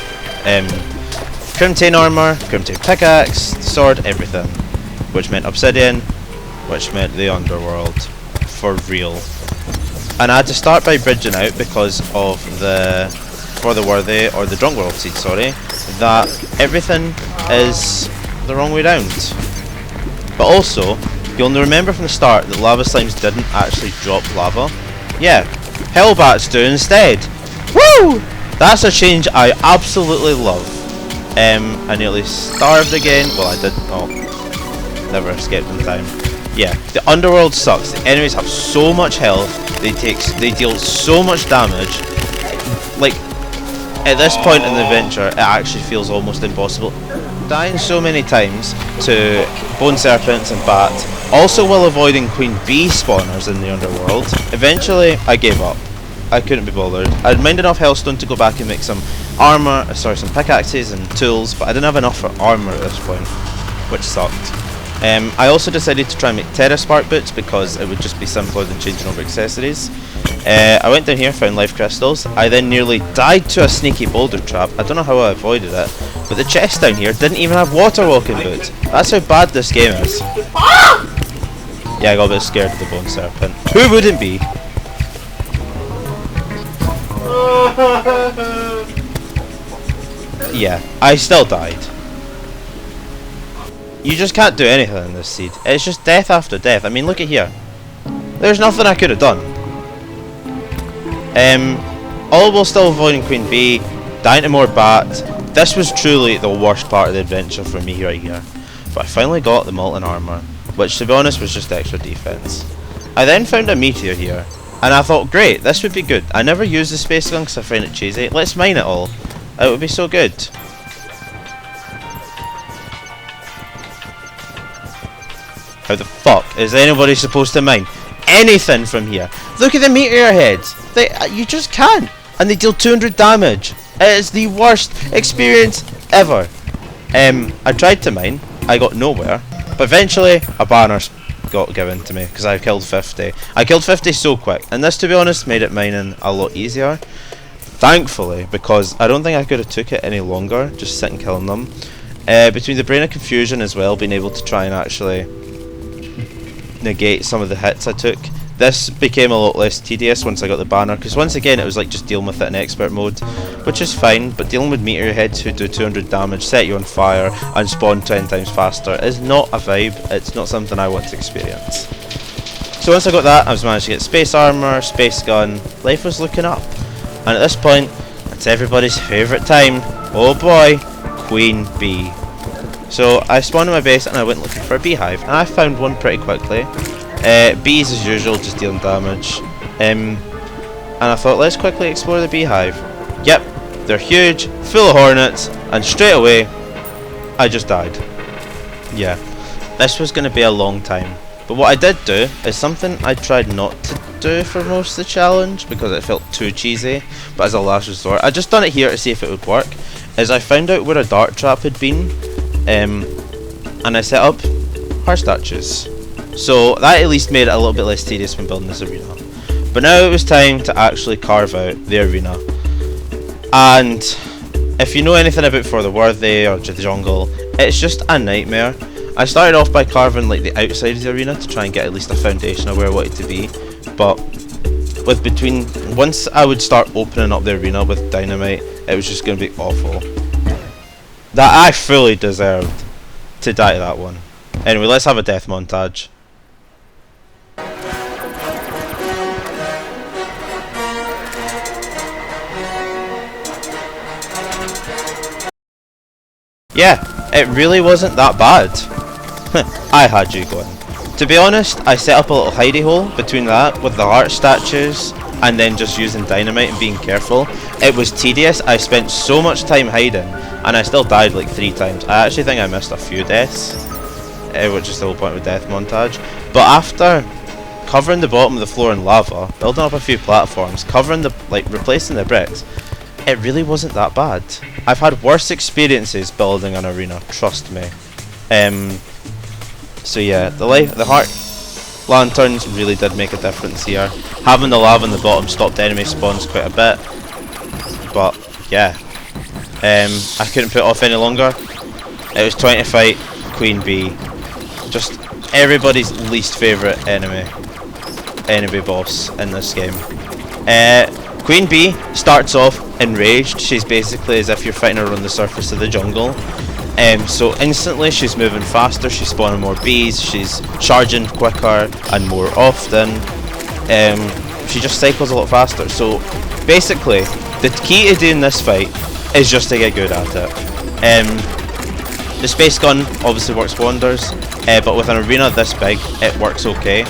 Crimtane armor, Crimtane pickaxe, sword, everything. Which meant obsidian, which meant the underworld. For real. And I had to start by bridging out because of for the worthy, or the drunk world seed, sorry, that everything is the wrong way round. But also, you'll remember from the start that lava slimes didn't actually drop lava. Yeah, hellbats do instead. Woo! That's a change I absolutely love. I nearly starved again. Well, I did. Oh, never escaped in time. Yeah, the underworld sucks. The enemies have so much health. They deal so much damage. Like, at this point in the adventure, it actually feels almost impossible. Dying so many times to bone serpents and bat, also while avoiding queen bee spawners in the underworld. Eventually, I gave up. I couldn't be bothered. I had mined enough hellstone to go back and make some armor, some pickaxes and tools, but I didn't have enough for armor at this point, which sucked. I also decided to try and make Terra spark boots because it would just be simpler than changing over accessories. I went down here, found life crystals. I then nearly died to a sneaky boulder trap. I don't know how I avoided it, but the chest down here didn't even have water walking boots. That's how bad this game is. Yeah, I got a bit scared of the bone serpent. Who wouldn't be? Yeah, I still died. You just can't do anything in this seed. It's just death after death. I mean, look at here. There's nothing I could have done. All while still avoiding Queen Bee, dying to more bat. This was truly the worst part of the adventure for me right here. But I finally got the molten armor, which to be honest was just extra defense. I then found a meteor here, and I thought, great, this would be good. I never use the space gun because I find it cheesy. Let's mine it all. It would be so good. How the fuck is anybody supposed to mine anything from here? Look at the meteor heads. You just can't. And they deal 200 damage. It is the worst experience ever. I tried to mine. I got nowhere. But eventually, a banner got given to me because I killed 50. I killed 50 so quick. And this, to be honest, made it mining a lot easier. Thankfully, because I don't think I could have took it any longer, just sitting killing them. Between the Brain of Confusion as well, being able to try and actually negate some of the hits I took, this became a lot less tedious once I got the banner, because once again it was like just dealing with it in expert mode, which is fine, but dealing with meteor heads who do 200 damage, set you on fire, and spawn 10 times faster is not a vibe. It's not something I want to experience. So once I got that, I was managed to get space armor, space gun. Life was looking up. And at this point, it's everybody's favourite time. Oh boy, Queen Bee. So I spawned in my base and I went looking for a beehive, and I found one pretty quickly. Bees as usual, just dealing damage. And I thought, let's quickly explore the beehive. Yep, they're huge, full of hornets, and straight away, I just died. Yeah, this was going to be a long time. But what I did do is something I tried not to do for most of the challenge because it felt too cheesy, but as a last resort, I just done it here to see if it would work, is I found out where a dart trap had been, and I set up heart statues. So that at least made it a little bit less tedious when building this arena. But now it was time to actually carve out the arena. And if you know anything about For the Worthy or the Jungle, it's just a nightmare. I started off by carving like the outside of the arena to try and get at least a foundation of where I want it to be. But once I would start opening up the arena with dynamite, it was just going to be awful. That I fully deserved to die to that one. Anyway, let's have a death montage. Yeah, it really wasn't that bad. I had you going. To be honest, I set up a little hidey hole between that with the heart statues and then just using dynamite and being careful. It was tedious. I spent so much time hiding, and I still died like 3 times. I actually think I missed a few deaths, which is the whole point of death montage. But after covering the bottom of the floor in lava, building up a few platforms, covering the, like, replacing the bricks, it really wasn't that bad. I've had worse experiences building an arena, trust me. So yeah, the heart lanterns really did make a difference here. Having the lava in the bottom stopped enemy spawns quite a bit. But yeah, I couldn't put it off any longer. It was trying to fight Queen Bee, just everybody's least favourite enemy boss in this game. Queen Bee starts off enraged. She's basically as if you're fighting her on the surface of the jungle. So instantly she's moving faster, she's spawning more bees, she's charging quicker and more often. She just cycles a lot faster. So basically, the key to doing this fight is just to get good at it. The space gun obviously works wonders, but with an arena this big, it works okay.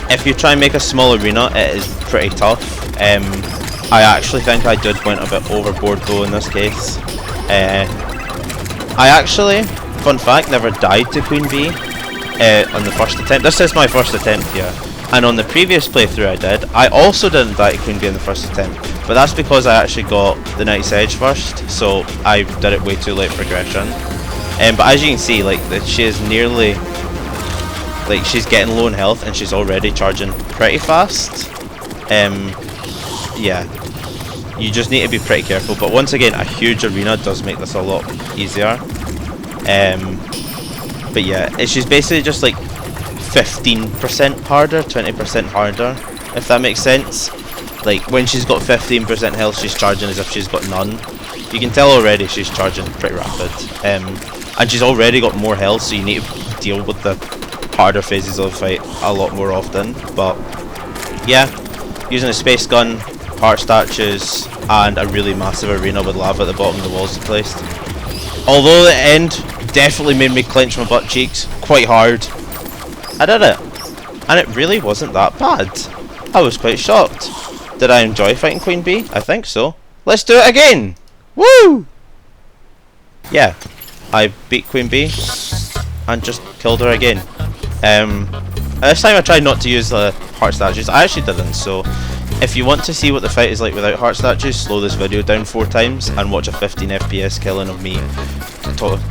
If you try and make a small arena, it is pretty tough. I actually think I did went a bit overboard though in this case. I actually, fun fact, never died to Queen Bee on the first attempt. This is my first attempt here. And on the previous playthrough I did, I also didn't die to Queen Bee in the first attempt. But that's because I actually got the Knight's Edge first, so I did it way too late progression. But as you can see, like, she is nearly, like, she's getting low in health and she's already charging pretty fast. Yeah, you just need to be pretty careful. But once again, a huge arena does make this a lot easier. But yeah, she's basically just like 15% harder, 20% harder, if that makes sense. Like, when she's got 15% health, she's charging as if she's got none. You can tell already she's charging pretty rapid. And she's already got more health, so you need to deal with the harder phases of the fight a lot more often. But yeah, using a space gun, heart statues, and a really massive arena with lava at the bottom of the walls placed. Although the end definitely made me clench my butt cheeks quite hard, I did it. And it really wasn't that bad. I was quite shocked. Did I enjoy fighting Queen Bee? I think so. Let's do it again! Woo! Yeah, I beat Queen Bee and just killed her again. This time I tried not to use the heart statues. I actually didn't, so if you want to see what the fight is like without heart statues, slow this video down 4 times and watch a 15 FPS killing of me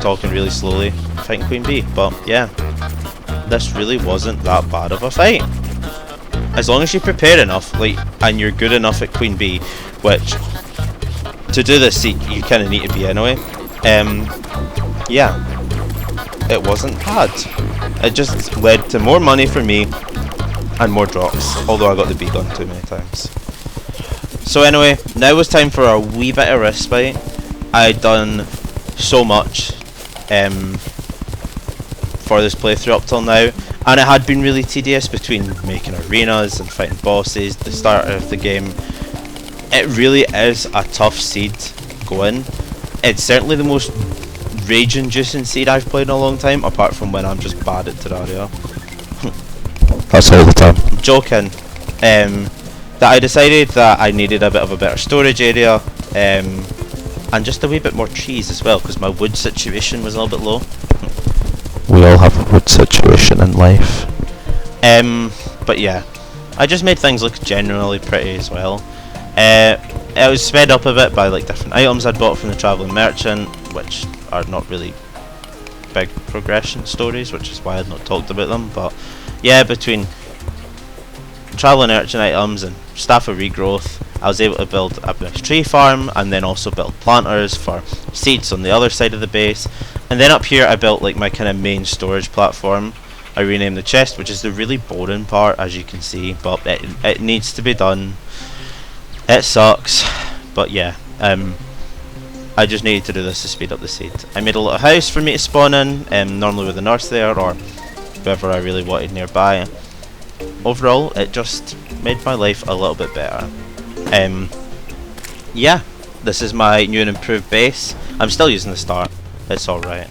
talking really slowly fighting Queen Bee. But yeah, this really wasn't that bad of a fight. As long as you prepare enough, like, and you're good enough at Queen Bee, which to do this you kind of need to be anyway. Yeah, it wasn't bad. It just led to more money for me and more drops, although I got the B gun too many times. So anyway, now was time for a wee bit of respite. I'd done so much for this playthrough up till now, and it had been really tedious between making arenas and fighting bosses, the start of the game. It really is a tough seed going. It's certainly the most rage-inducing seed I've played in a long time, apart from when I'm just bad at Terraria. That's all the time. I'm joking. That I decided that I needed a bit of a better storage area, and just a wee bit more trees as well, because my wood situation was a little bit low. We all have a wood situation in life. But yeah, I just made things look generally pretty as well. It was sped up a bit by like different items I'd bought from the travelling merchant, which are not really big progression stories, which is why I'd not talked about them. But yeah, between travelling merchant items and staff of regrowth, I was able to build a nice tree farm, and then also build planters for seeds on the other side of the base. And then up here I built like my kind of main storage platform. I renamed the chest, which is the really boring part, as you can see, but it needs to be done. It sucks, but yeah, I just needed to do this to speed up the seed. I made a little house for me to spawn in, normally with a nurse there, or whoever I really wanted nearby. Overall, it just made my life a little bit better. Yeah, this is my new and improved base. I'm still using the start, it's alright.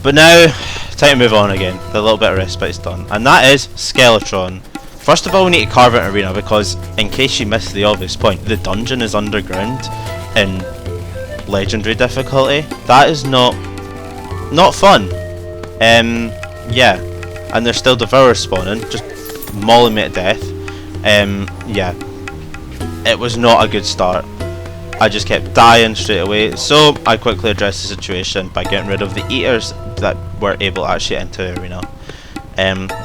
But now, time to move on again. The little bit of respite is done. And that is Skeletron. First of all, we need to carve out an arena because, in case you missed the obvious point, the dungeon is underground in legendary difficulty. That is not fun. Yeah, and there's still devourers spawning, just mauling me to death. Yeah, it was not a good start. I just kept dying straight away, so I quickly addressed the situation by getting rid of the eaters that were able to actually enter the arena.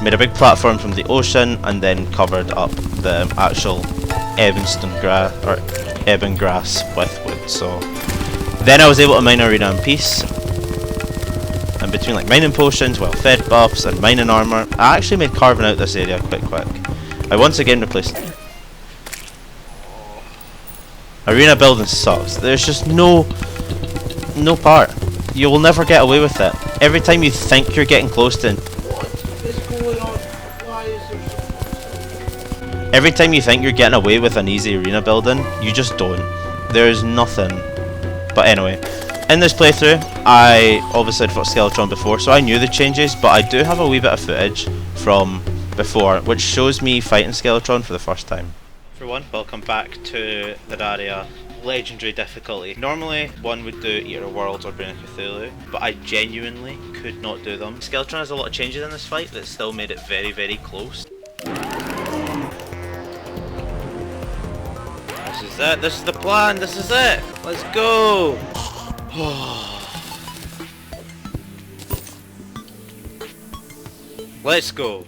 Made a big platform from the ocean and then covered up the actual ebon grass with wood. So then I was able to mine arena in peace. And between like mining potions, well-fed buffs, and mining armor, I actually made carving out this area quite quick. I once again replaced. Arena building sucks. There's just no part. You will never get away with it. Every time you think you're getting close to Every time you think you're getting away with an easy arena building, you just don't. There's nothing. But anyway, in this playthrough, I obviously had fought Skeletron before, so I knew the changes, but I do have a wee bit of footage from before, which shows me fighting Skeletron for the first time. Everyone, welcome back to Terraria Legendary difficulty. Normally, one would do Eater Worlds or Brain of Cthulhu, but I genuinely could not do them. Skeletron has a lot of changes in this fight that still made it very, very close. This is it, this is the plan, this is it! Let's go! Let's go!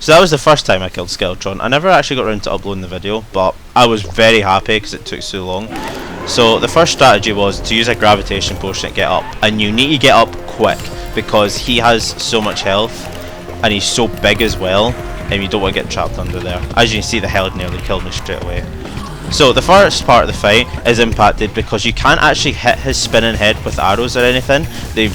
So that was the first time I killed Skeletron. I never actually got around to uploading the video, but I was very happy because it took so long. So the first strategy was to use a gravitation potion to get up, and you need to get up quick because he has so much health and he's so big as well, and you don't want to get trapped under there. As you can see, the hell nearly killed me straight away. So the first part of the fight is impacted because you can't actually hit his spinning head with arrows or anything. They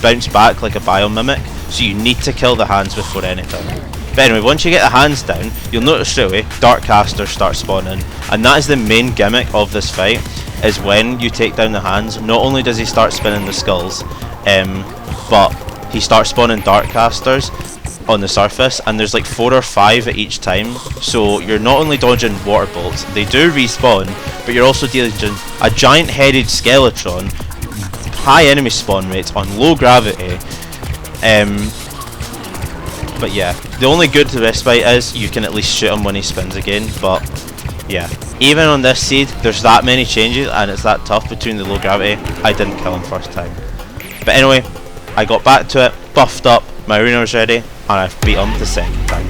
bounce back like a biomimic, so you need to kill the hands before anything. But anyway, once you get the hands down, you'll notice straight away dark casters start spawning, and that is the main gimmick of this fight. Is when you take down the hands, not only does he start spinning the skulls, but he starts spawning dark casters on the surface, and there's like 4 or 5 at each time. So you're not only dodging water bolts, they do respawn, but you're also dealing a giant-headed Skeletron, high enemy spawn rates on low gravity. But yeah, the only good to this fight is you can at least shoot him when he spins again. But yeah, even on this seed, there's that many changes and it's that tough between the low gravity. I didn't kill him first time. But anyway, I got back to it, buffed up, my arena was ready, and I've beat him the second time.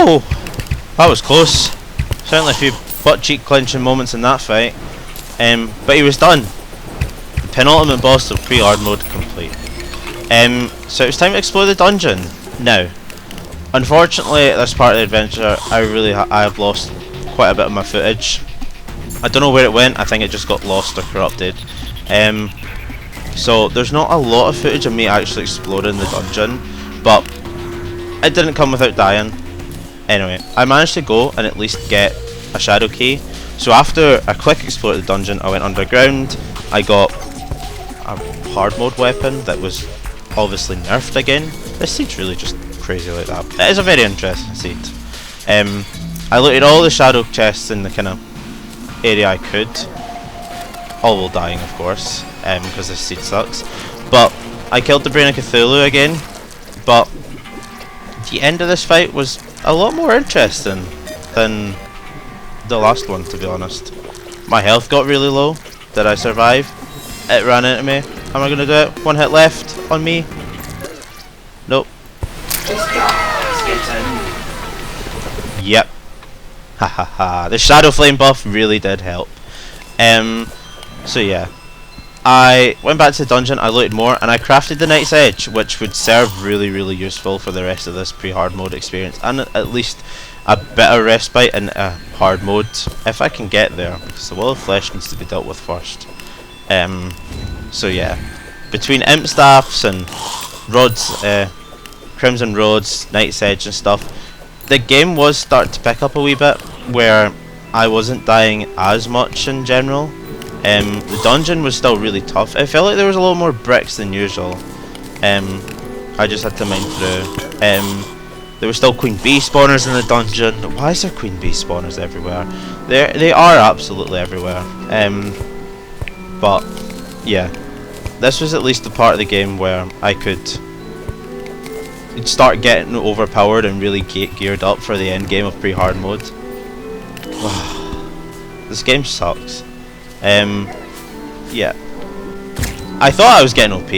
Whoa! That was close. Certainly a few butt cheek clenching moments in that fight. But he was done. Penultimate boss of pre-hard mode complete. So it was time to explore the dungeon. Now, unfortunately, at this part of the adventure, I have lost quite a bit of my footage. I don't know where it went. I think it just got lost or corrupted. So there's not a lot of footage of me actually exploring the dungeon, but it didn't come without dying. Anyway, I managed to go and at least get a shadow key. So after a quick explore of the dungeon, I went underground. I got a hard mode weapon that was obviously nerfed again. This seed's really just crazy like that. It is a very interesting seed. I looted all the shadow chests in the kind of area I could. All while dying, of course, because this seed sucks. But I killed the Brain of Cthulhu again. But the end of this fight was a lot more interesting than the last one, to be honest. My health got really low. Did I survive? It ran into me. Am I gonna do it? One hit left on me. Nope. Yep. Ha ha ha. The Shadow Flame buff really did help. So yeah. I went back to the dungeon, I looted more, and I crafted the Night's Edge, which would serve really useful for the rest of this pre-hard mode experience, and at least a bit of respite in hard mode, if I can get there, because the Wall of Flesh needs to be dealt with first. So yeah, between imp staffs and rods, Crimson Roads, Night's Edge and stuff, the game was starting to pick up a wee bit, where I wasn't dying as much in general. The dungeon was still really tough. I felt like there was a lot more bricks than usual. I just had to mine through. There were still Queen Bee spawners in the dungeon. Why is there Queen Bee spawners everywhere? They are absolutely everywhere. But yeah, this was at least the part of the game where I could start getting overpowered and really get geared up for the end game of pre-hard mode. This game sucks. Yeah. I thought I was getting OP.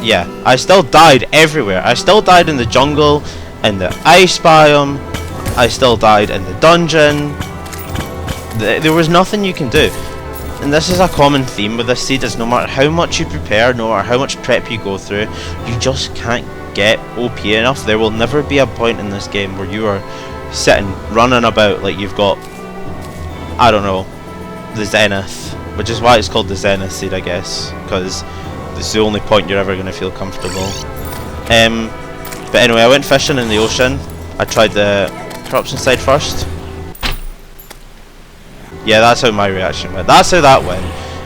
Yeah, I still died everywhere. I still died in the jungle, in the ice biome. I still died in the dungeon. There was nothing you can do. And this is a common theme with this seed, is no matter how much you prepare, no matter how much prep you go through, you just can't get OP enough. There will never be a point in this game where you are sitting, running about like you've got, I don't know, the Zenith, which is why it's called the Zenith seed, I guess, because it's the only point you're ever going to feel comfortable. But anyway, I went fishing in the ocean. I tried the corruption side first. Yeah, that's how my reaction went. That's how that went.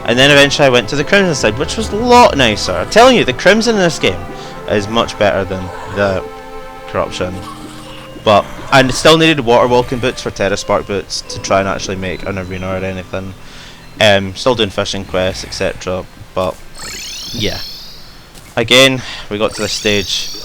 And then eventually I went to the crimson side, which was a lot nicer. I'm telling you, the crimson in this game is much better than the corruption. But I still needed water walking boots for Terra Spark boots to try and actually make an arena or anything. Still doing fishing quests, etc. But yeah, again we got to this stage.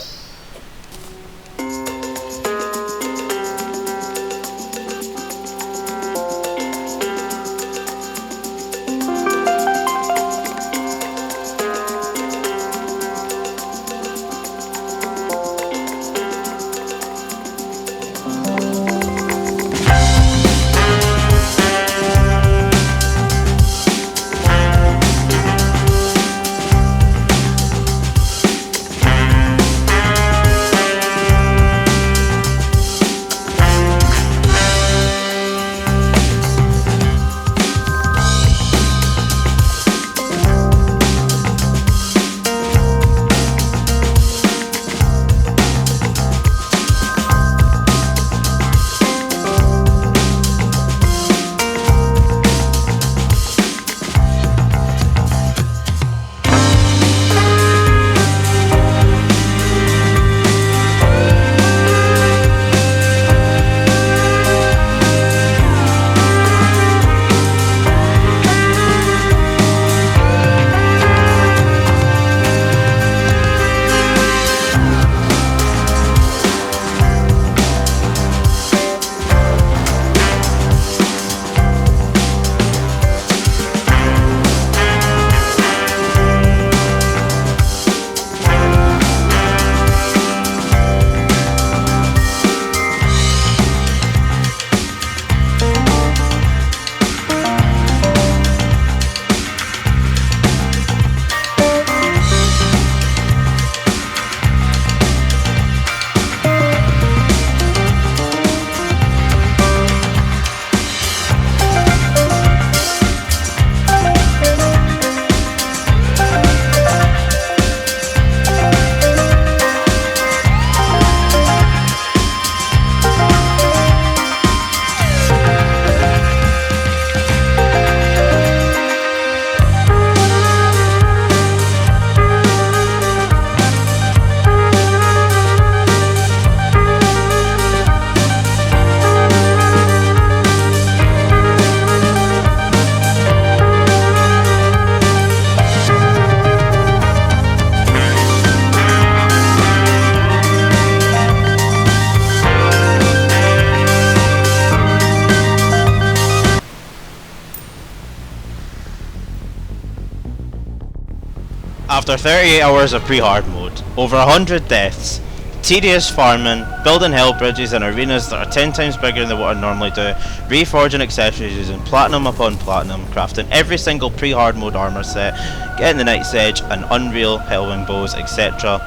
After 38 hours of pre-hard mode, over 100 deaths, tedious farming, building hell bridges and arenas that are 10 times bigger than what I normally do, reforging accessories using platinum upon platinum, crafting every single pre-hard mode armor set, getting the Night's Edge and Unreal Hellwing bows, etc.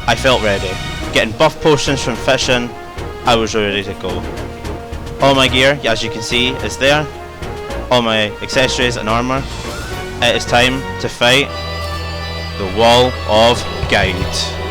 I felt ready. Getting buff potions from fishing, I was ready to go. All my gear, as you can see, is there. All my accessories and armor. It is time to fight the Wall of Guide.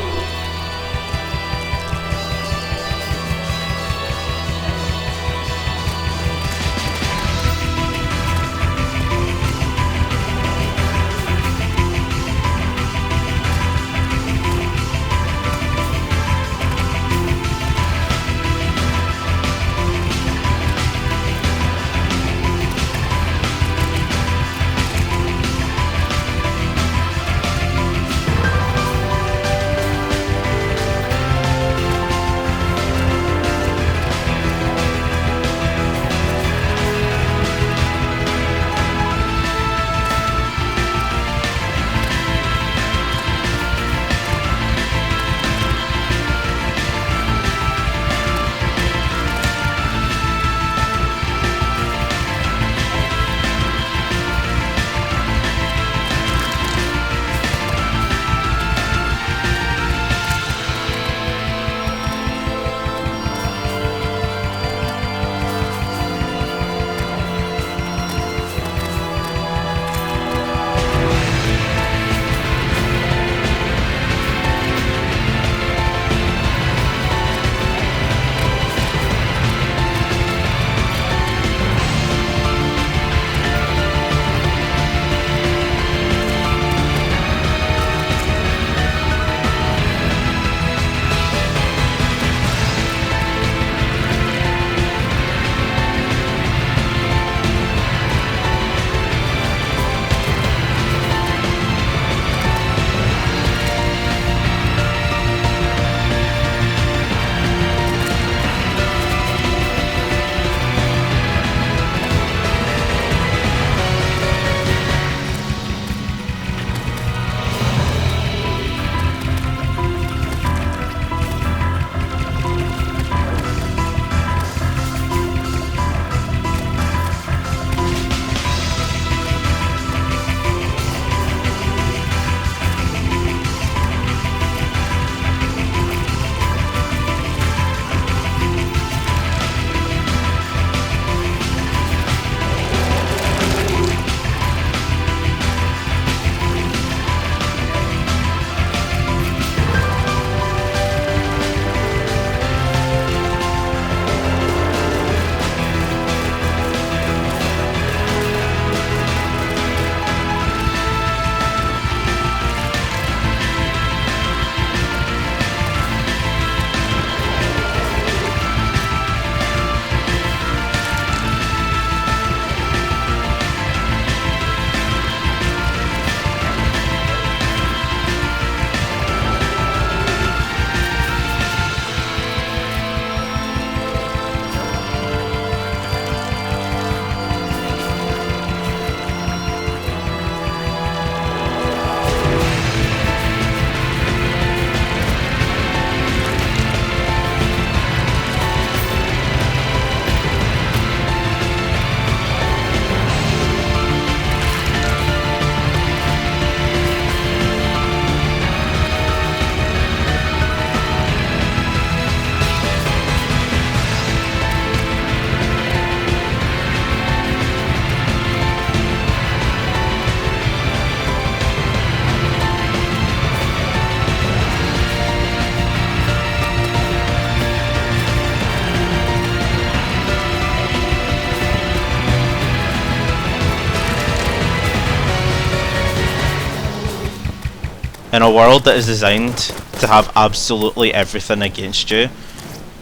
In a world that is designed to have absolutely everything against you,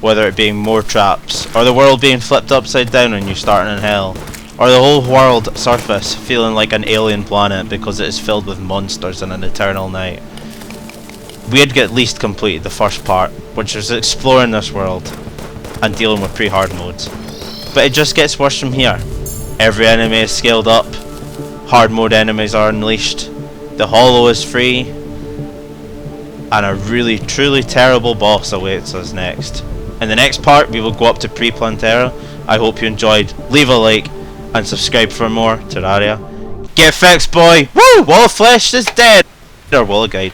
whether it being more traps, or the world being flipped upside down and you starting in hell, or the whole world surface feeling like an alien planet because it is filled with monsters in an eternal night, we had at least completed the first part, which was exploring this world and dealing with pre-hard modes. But it just gets worse from here. Every enemy is scaled up, hard mode enemies are unleashed, the hollow is free, and a really truly terrible boss awaits us next. In the next part we will go up to pre-Plantera. I hope you enjoyed. Leave a like and subscribe for more Terraria. Get fixed, boy! Woo! Wall of Flesh is dead! Or Wall of Guide.